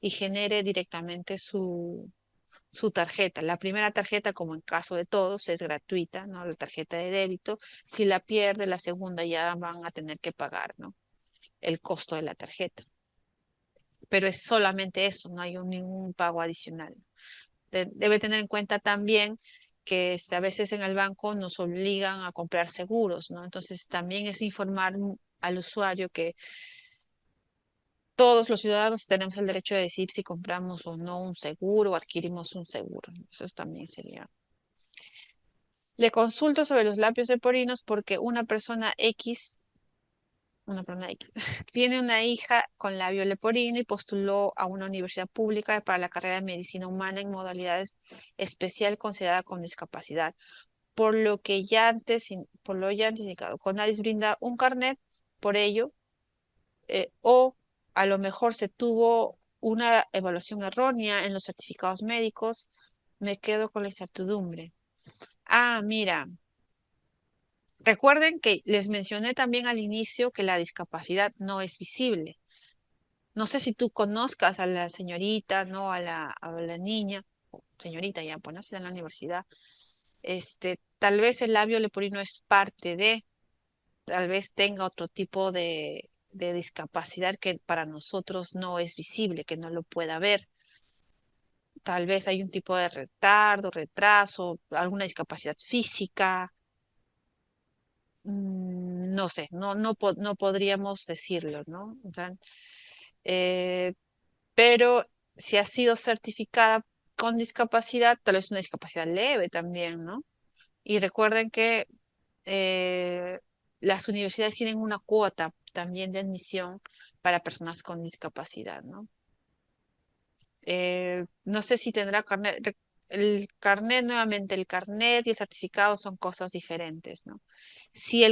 Y genere directamente su tarjeta. La primera tarjeta, como en caso de todos, es gratuita, ¿no? La tarjeta de débito. Si la pierde, la segunda ya van a tener que pagar, ¿no? El costo de la tarjeta. Pero es solamente eso, no hay ningún pago adicional. Debe tener en cuenta también que a veces en el banco nos obligan a comprar seguros, ¿no? Entonces también es informar al usuario que todos los ciudadanos tenemos el derecho de decir si compramos o no un seguro o adquirimos un seguro. Eso también sería. Le consulto sobre los labios leporinos porque una persona X, tiene una hija con labio leporino y postuló a una universidad pública para la carrera de medicina humana en modalidades especial considerada con discapacidad. Por lo ya antes indicado, CONADIS brinda un carnet por ello, o a lo mejor se tuvo una evaluación errónea en los certificados médicos. Me quedo con la incertidumbre. Ah, mira, recuerden que les mencioné también al inicio que la discapacidad no es visible. No sé si tú conozcas a la señorita, ¿no? A la niña, o señorita ya, pues no, si está en la universidad. Tal vez el labio leporino es parte de, tal vez tenga otro tipo de discapacidad que para nosotros no es visible, que no lo pueda ver. Tal vez hay un tipo de retardo, retraso, alguna discapacidad física. No sé, no podríamos decirlo, ¿no? O sea, eh, pero si ha sido certificada con discapacidad, tal vez una discapacidad leve también, ¿no? Y recuerden que eh, las universidades tienen una cuota también de admisión para personas con discapacidad, ¿no? No sé si tendrá carnet. El carnet, nuevamente, el carnet y el certificado son cosas diferentes, ¿no? Si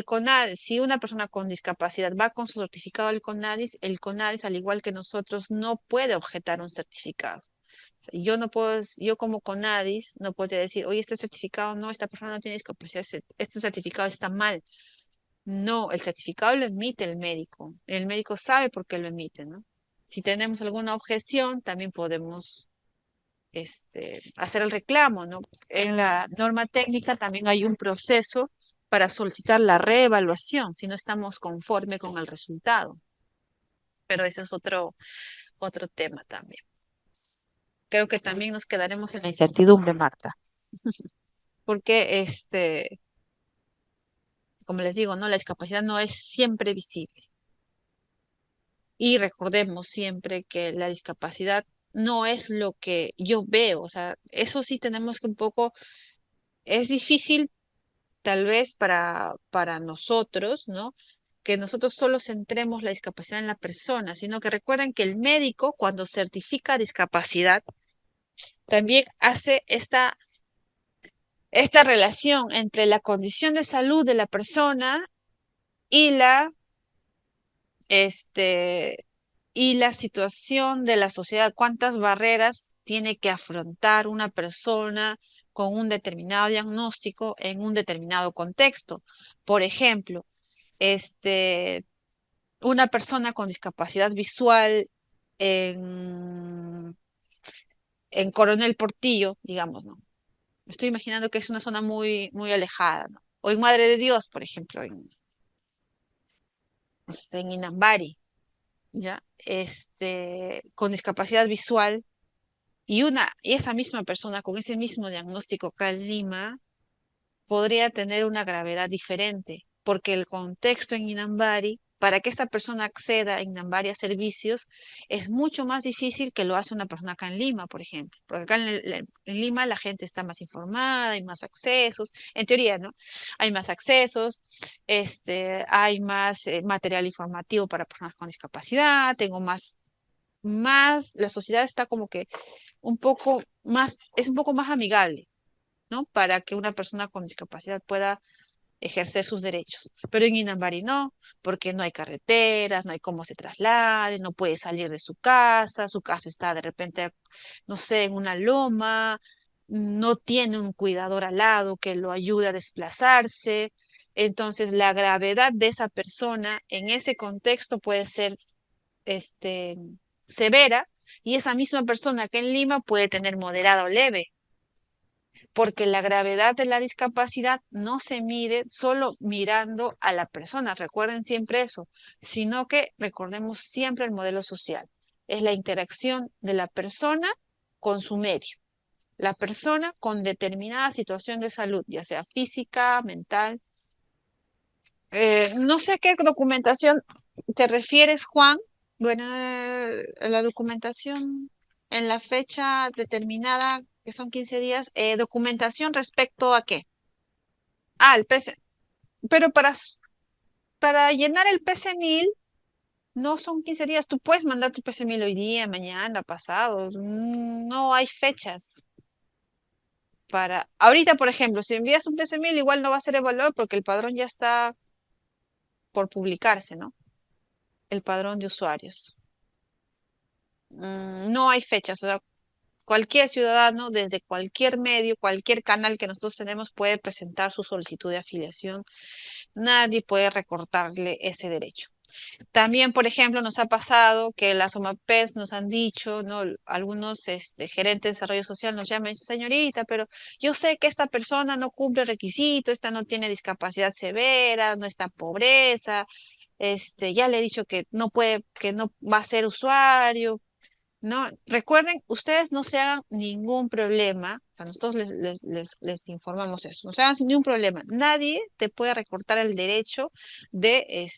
una persona con discapacidad va con su certificado al CONADIS, el CONADIS, al igual que nosotros, no puede objetar un certificado. O sea, yo no puedo, yo como CONADIS, no podría decir, oye, este certificado no, esta persona no tiene discapacidad, este certificado está mal. No, el certificado lo emite el médico. El médico sabe por qué lo emite, ¿no? Si tenemos alguna objeción, también podemos hacer el reclamo, ¿no? En la norma técnica también hay un proceso para solicitar la reevaluación si no estamos conforme con el resultado. Pero eso es otro tema también. Creo que también nos quedaremos en la incertidumbre, Marta, porque como les digo, ¿no? La discapacidad no es siempre visible. Y recordemos siempre que la discapacidad no es lo que yo veo. O sea, eso sí tenemos que un poco, es difícil tal vez para nosotros, ¿no? Que nosotros solo centremos la discapacidad en la persona, sino que recuerden que el médico, cuando certifica discapacidad, también hace esta relación entre la condición de salud de la persona y este, y la situación de la sociedad. ¿Cuántas barreras tiene que afrontar una persona con un determinado diagnóstico en un determinado contexto? Por ejemplo, este, una persona con discapacidad visual en, en Coronel Portillo, digamos, ¿no? Me estoy imaginando que es una zona muy, muy alejada, ¿no? O en Madre de Dios, por ejemplo, en Inambari, ¿ya? Con discapacidad visual y esa misma persona con ese mismo diagnóstico acá en Lima podría tener una gravedad diferente, porque el contexto en Inambari para que esta persona acceda en varios servicios es mucho más difícil que lo hace una persona acá en Lima, por ejemplo. Porque acá en Lima la gente está más informada, hay más accesos, en teoría, ¿no? Hay más accesos, hay más material informativo para personas con discapacidad, tengo la sociedad está como que un poco más, es un poco más amigable, ¿no? Para que una persona con discapacidad pueda ejercer sus derechos. Pero en Inambari no, porque no hay carreteras, no hay cómo se traslade, no puede salir de su casa está de repente, no sé, en una loma, no tiene un cuidador al lado que lo ayude a desplazarse. Entonces, la gravedad de esa persona en ese contexto puede ser este, severa y esa misma persona que en Lima puede tener moderada o leve, porque la gravedad de la discapacidad no se mide solo mirando a la persona, recuerden siempre eso, sino que recordemos siempre el modelo social. Es la interacción de la persona con su medio, la persona con determinada situación de salud, ya sea física, mental. No sé qué documentación te refieres, Juan. Bueno, la documentación en la fecha determinada, que son 15 días, documentación respecto a qué. Ah, el PC. Pero para llenar el PC 1000 no son 15 días. Tú puedes mandar tu PC 1000 hoy día, mañana, pasado. No hay fechas para... Ahorita, por ejemplo, si envías un PC 1000 igual no va a ser evaluado porque el padrón ya está por publicarse, ¿no? El padrón de usuarios. No hay fechas, o sea, cualquier ciudadano, desde cualquier medio, cualquier canal que nosotros tenemos, puede presentar su solicitud de afiliación. Nadie puede recortarle ese derecho. También, por ejemplo, nos ha pasado que las OMAPES nos han dicho, ¿no? Algunos gerentes de desarrollo social nos llaman y dicen, señorita, pero yo sé que esta persona no cumple requisitos, esta no tiene discapacidad severa, no está en pobreza, ya le he dicho que no puede, que no va a ser usuario, ¿no? Recuerden, ustedes no se hagan ningún problema, o sea, nosotros les informamos eso, no se hagan ningún problema. Nadie te puede recortar el derecho de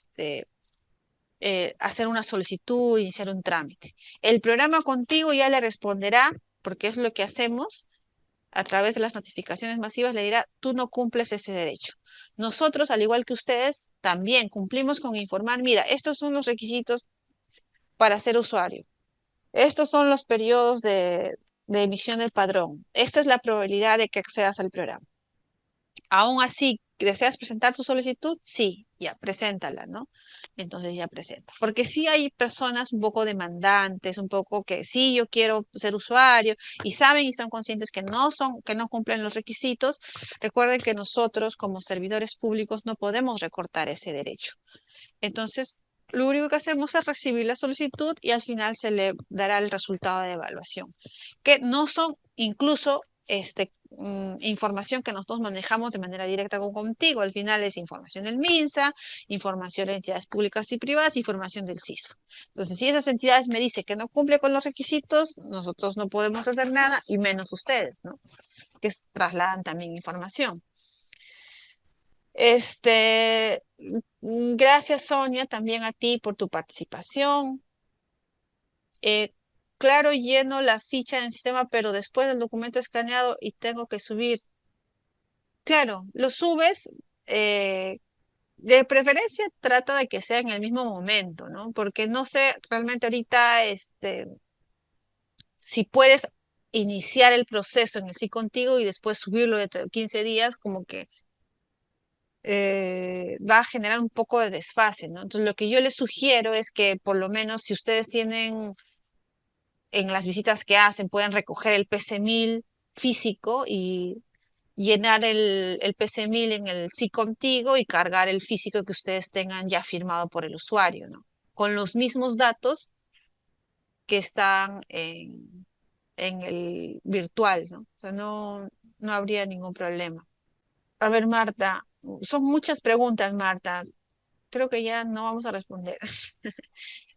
hacer una solicitud, iniciar un trámite. El programa contigo ya le responderá, porque es lo que hacemos, a través de las notificaciones masivas, le dirá, tú no cumples ese derecho. Nosotros, al igual que ustedes, también cumplimos con informar, mira, estos son los requisitos para ser usuario. Estos son los periodos de emisión del padrón. Esta es la probabilidad de que accedas al programa. Aún así, ¿deseas presentar tu solicitud? Sí, ya, preséntala, ¿no? Entonces ya presenta. Porque sí hay personas un poco demandantes, un poco que sí, yo quiero ser usuario y saben y son conscientes que no cumplen los requisitos. Recuerden que nosotros como servidores públicos no podemos recortar ese derecho. Entonces, lo único que hacemos es recibir la solicitud y al final se le dará el resultado de evaluación, que no son incluso información que nosotros manejamos de manera directa contigo. Al final es información del MINSA, información de entidades públicas y privadas, información del CISFO. Entonces, si esas entidades me dicen que no cumple con los requisitos, nosotros no podemos hacer nada y menos ustedes, ¿no? Que trasladan también información. Gracias, Sonia, también a ti por tu participación. Claro, lleno la ficha en el sistema, pero después del documento escaneado y tengo que subir. Claro, lo subes, de preferencia trata de que sea en el mismo momento, ¿no? Porque no sé realmente ahorita, si puedes iniciar el proceso en el sí contigo y después subirlo de 15 días, como que va a generar un poco de desfase, ¿no? Entonces, lo que yo les sugiero es que por lo menos si ustedes tienen en las visitas que hacen, pueden recoger el PC 1000 físico y llenar el PC 1000 en el sí contigo y cargar el físico que ustedes tengan ya firmado por el usuario, ¿no? Con los mismos datos que están en el virtual, ¿no? O sea, no habría ningún problema. A ver, Marta, son muchas preguntas, Marta. Creo que ya no vamos a responder.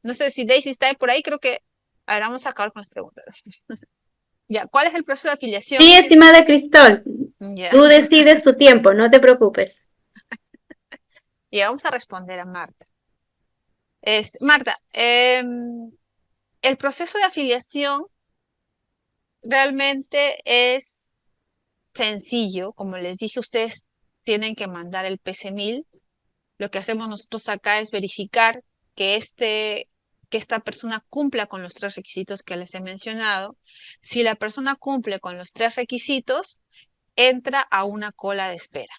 No sé si Daisy está por ahí, creo que ahora vamos a acabar con las preguntas. Ya, ¿cuál es el proceso de afiliación? Sí, estimada Cristol, Ya, tú decides tu tiempo, no te preocupes. ya vamos a responder a Marta. Marta, el proceso de afiliación realmente es sencillo. Como les dije, ustedes tienen que mandar el PC1000. Lo que hacemos nosotros acá es verificar que que esta persona cumpla con los tres requisitos que les he mencionado. Si la persona cumple con los tres requisitos, entra a una cola de espera.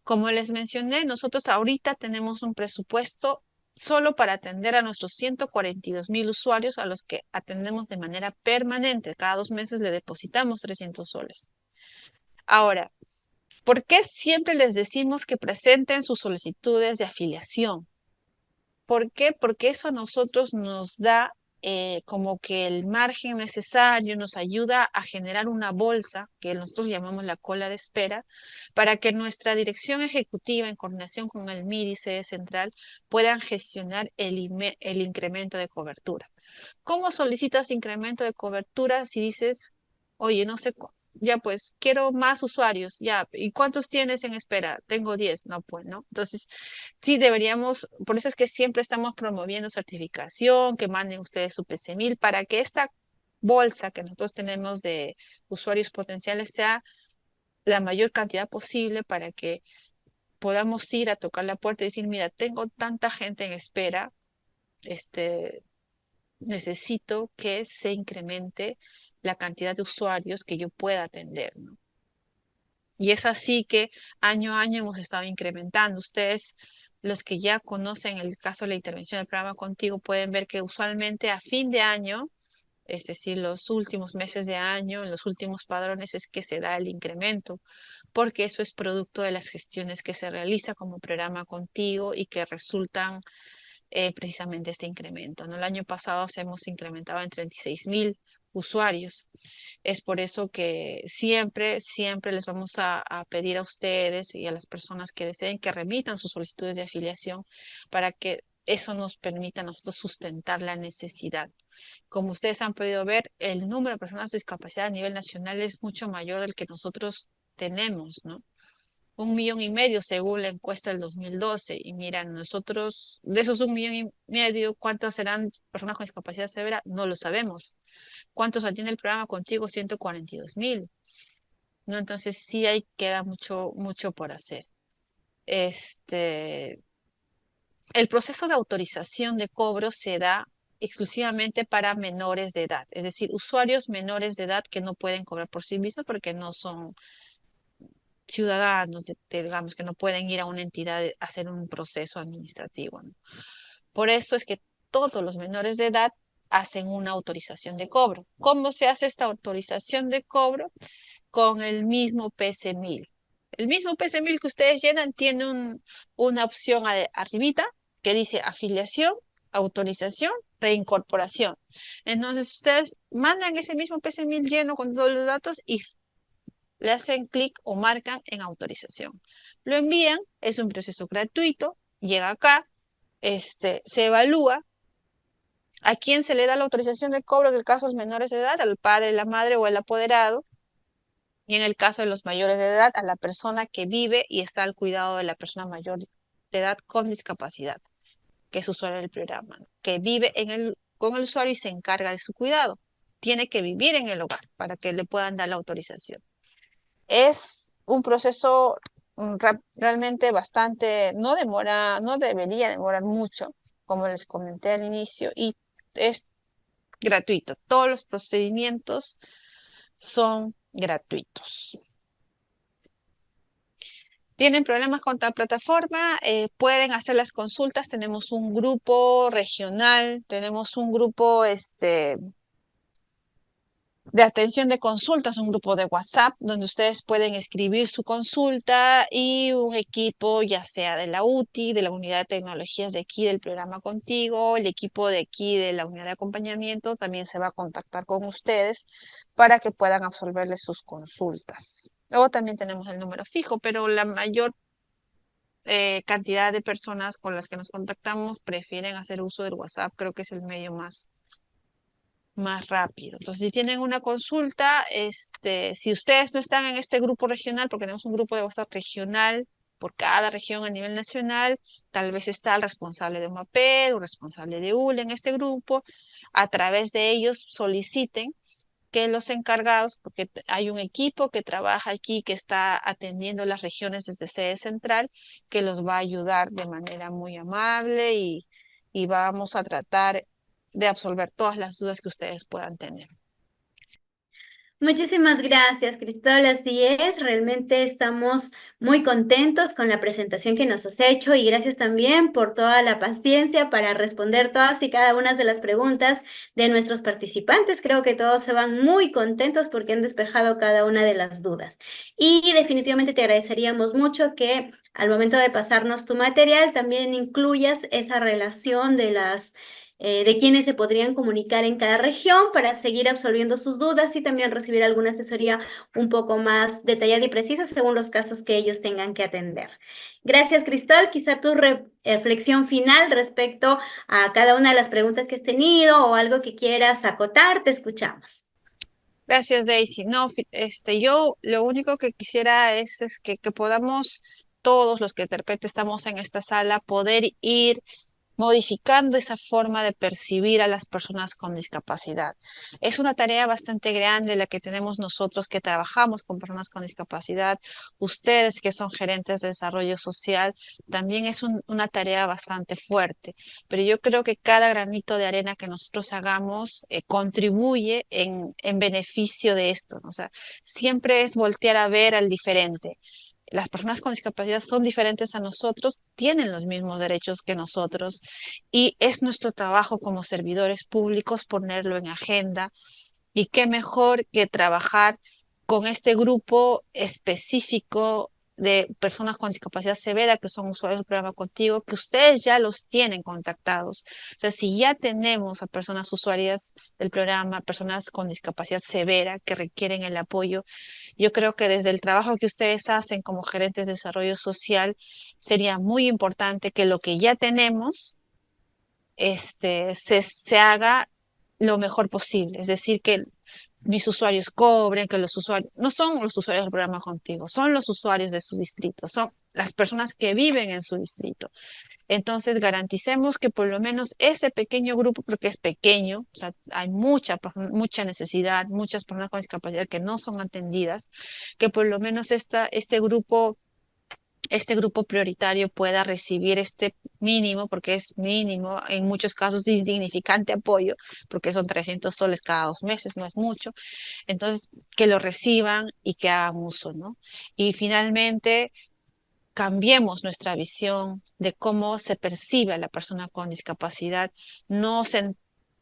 Como les mencioné, nosotros ahorita tenemos un presupuesto solo para atender a nuestros 142.000 usuarios a los que atendemos de manera permanente. Cada 2 meses le depositamos 300 soles. Ahora, ¿por qué siempre les decimos que presenten sus solicitudes de afiliación? ¿Por qué? Porque eso a nosotros nos da como que el margen necesario, nos ayuda a generar una bolsa, que nosotros llamamos la cola de espera, para que nuestra dirección ejecutiva, en coordinación con el MIDI sede central, puedan gestionar el incremento de cobertura. ¿Cómo solicitas incremento de cobertura si dices, oye, no sé, ya pues quiero más usuarios, ya, ¿y cuántos tienes en espera? Tengo 10, no, pues, ¿no? Entonces, sí deberíamos, por eso es que siempre estamos promoviendo certificación, que manden ustedes su PC1000 para que esta bolsa que nosotros tenemos de usuarios potenciales sea la mayor cantidad posible para que podamos ir a tocar la puerta y decir, mira, tengo tanta gente en espera, este, necesito que se incremente la cantidad de usuarios que yo pueda atender, ¿no? Y es así que año a año hemos estado incrementando. Ustedes, los que ya conocen el caso de la intervención del programa Contigo, pueden ver que usualmente a fin de año, es decir, los últimos meses de año, en los últimos padrones, es que se da el incremento, porque eso es producto de las gestiones que se realiza como programa Contigo y que resultan precisamente este incremento, ¿no? El año pasado se hemos incrementado en 36.000 usuarios. Es por eso que siempre, siempre les vamos a pedir a ustedes y a las personas que deseen que remitan sus solicitudes de afiliación para que eso nos permita a nosotros sustentar la necesidad. Como ustedes han podido ver, el número de personas de discapacidad a nivel nacional es mucho mayor del que nosotros tenemos, ¿no? 1,5 millones según la encuesta del 2012. Y mira, nosotros, de esos 1,5 millones, ¿cuántas serán personas con discapacidad severa? No lo sabemos. ¿Cuántos atiende el programa Contigo? 142.000. ¿No? Entonces sí hay, queda mucho, mucho por hacer. Este, el proceso de autorización de cobro se da exclusivamente para menores de edad, es decir, usuarios menores de edad que no pueden cobrar por sí mismos porque no son ciudadanos, digamos, que no pueden ir a una entidad a hacer un proceso administrativo, ¿no? Por eso es que todos los menores de edad hacen una autorización de cobro. ¿Cómo se hace esta autorización de cobro? Con el mismo PC1000. El mismo PC1000 que ustedes llenan tiene una opción arribita que dice afiliación, autorización, reincorporación. Entonces ustedes mandan ese mismo PC1000 lleno con todos los datos y le hacen clic o marcan en autorización. Lo envían, es un proceso gratuito, llega acá, se evalúa a quién se le da la autorización de cobro en el caso de los menores de edad, al padre, la madre o el apoderado, y en el caso de los mayores de edad, a la persona que vive y está al cuidado de la persona mayor de edad con discapacidad, que es usuario del programa, ¿no? Que vive con el usuario y se encarga de su cuidado. Tiene que vivir en el hogar para que le puedan dar la autorización. Es un proceso realmente bastante, no demora, no debería demorar mucho, como les comenté al inicio, y es gratuito. Todos los procedimientos son gratuitos. ¿Tienen problemas con la plataforma? Pueden hacer las consultas. Tenemos un grupo regional, tenemos un grupo de atención de consultas, un grupo de WhatsApp donde ustedes pueden escribir su consulta y un equipo, ya sea de la UTI, de la Unidad de Tecnologías de aquí del programa Contigo, el equipo de aquí de la Unidad de Acompañamiento también se va a contactar con ustedes para que puedan absolverles sus consultas. Luego también tenemos el número fijo, pero la mayor cantidad de personas con las que nos contactamos prefieren hacer uso del WhatsApp, creo que es el medio más rápido. Entonces, si tienen una consulta, si ustedes no están en este grupo regional, porque tenemos un grupo de WhatsApp regional por cada región a nivel nacional, tal vez está el responsable de UMAPED o responsable de ULE en este grupo, a través de ellos soliciten que los encargados, porque hay un equipo que trabaja aquí, que está atendiendo las regiones desde sede central, que los va a ayudar de manera muy amable y vamos a tratar de absolver todas las dudas que ustedes puedan tener. Muchísimas gracias, Cristóbal. Así es, realmente estamos muy contentos con la presentación que nos has hecho y gracias también por toda la paciencia para responder todas y cada una de las preguntas de nuestros participantes. Creo que todos se van muy contentos porque han despejado cada una de las dudas. Y definitivamente te agradeceríamos mucho que al momento de pasarnos tu material también incluyas esa relación de quienes se podrían comunicar en cada región para seguir absolviendo sus dudas y también recibir alguna asesoría un poco más detallada y precisa según los casos que ellos tengan que atender. Gracias, Cristóbal. Quizá tu reflexión final respecto a cada una de las preguntas que has tenido o algo que quieras acotar, te escuchamos. Gracias, Daisy. No, yo lo único que quisiera es que podamos, todos los que de repente estamos en esta sala, poder ir modificando esa forma de percibir a las personas con discapacidad. Es una tarea bastante grande la que tenemos nosotros que trabajamos con personas con discapacidad. Ustedes que son gerentes de desarrollo social, también es una tarea bastante fuerte. Pero yo creo que cada granito de arena que nosotros hagamos contribuye en beneficio de esto, ¿no? O sea, siempre es voltear a ver al diferente. Las personas con discapacidad son diferentes a nosotros, tienen los mismos derechos que nosotros y es nuestro trabajo como servidores públicos ponerlo en agenda. Y qué mejor que trabajar con este grupo específico de personas con discapacidad severa que son usuarios del programa Contigo, que ustedes ya los tienen contactados. O sea, si ya tenemos a personas usuarias del programa, personas con discapacidad severa que requieren el apoyo, yo creo que desde el trabajo que ustedes hacen como gerentes de desarrollo social, sería muy importante que lo que ya tenemos se haga lo mejor posible. Es decir, que mis usuarios cobren, que los usuarios, no son los usuarios del programa Contigo, son los usuarios de su distrito, son las personas que viven en su distrito. Entonces, garanticemos que por lo menos ese pequeño grupo, porque es pequeño, o sea, hay mucha necesidad, muchas personas con discapacidad que no son atendidas, que por lo menos este grupo prioritario pueda recibir este mínimo, porque es mínimo, en muchos casos insignificante apoyo, porque son 300 soles cada 2 meses, no es mucho. Entonces, que lo reciban y que hagan uso, ¿no? Y finalmente, cambiemos nuestra visión de cómo se percibe a la persona con discapacidad, no se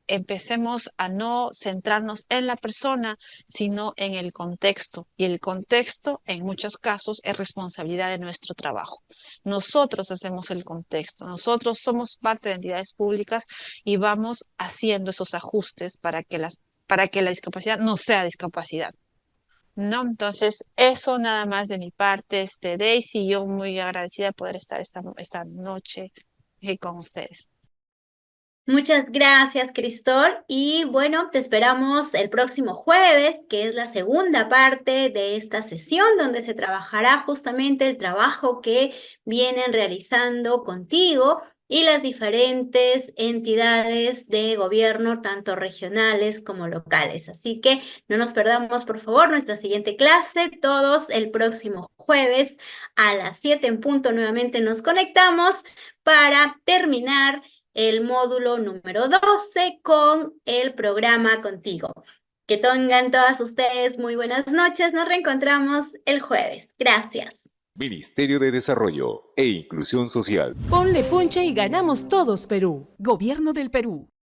empecemos a no centrarnos en la persona, sino en el contexto. Y el contexto, en muchos casos, es responsabilidad de nuestro trabajo. Nosotros hacemos el contexto, nosotros somos parte de entidades públicas y vamos haciendo esos ajustes para que la discapacidad no sea discapacidad. ¿No? Entonces, eso nada más de mi parte, Daisy, yo muy agradecida de poder estar esta noche con ustedes. Muchas gracias, Cristóbal. Y bueno, te esperamos el próximo jueves, que es la segunda parte de esta sesión, donde se trabajará justamente el trabajo que vienen realizando contigo y las diferentes entidades de gobierno, tanto regionales como locales. Así que no nos perdamos, por favor, nuestra siguiente clase. Todos el próximo jueves a las 7 en punto nuevamente nos conectamos para terminar el módulo número 12 con el programa Contigo. Que tengan todas ustedes muy buenas noches. Nos reencontramos el jueves. Gracias. Ministerio de Desarrollo e Inclusión Social. Ponle punche y ganamos todos Perú. Gobierno del Perú.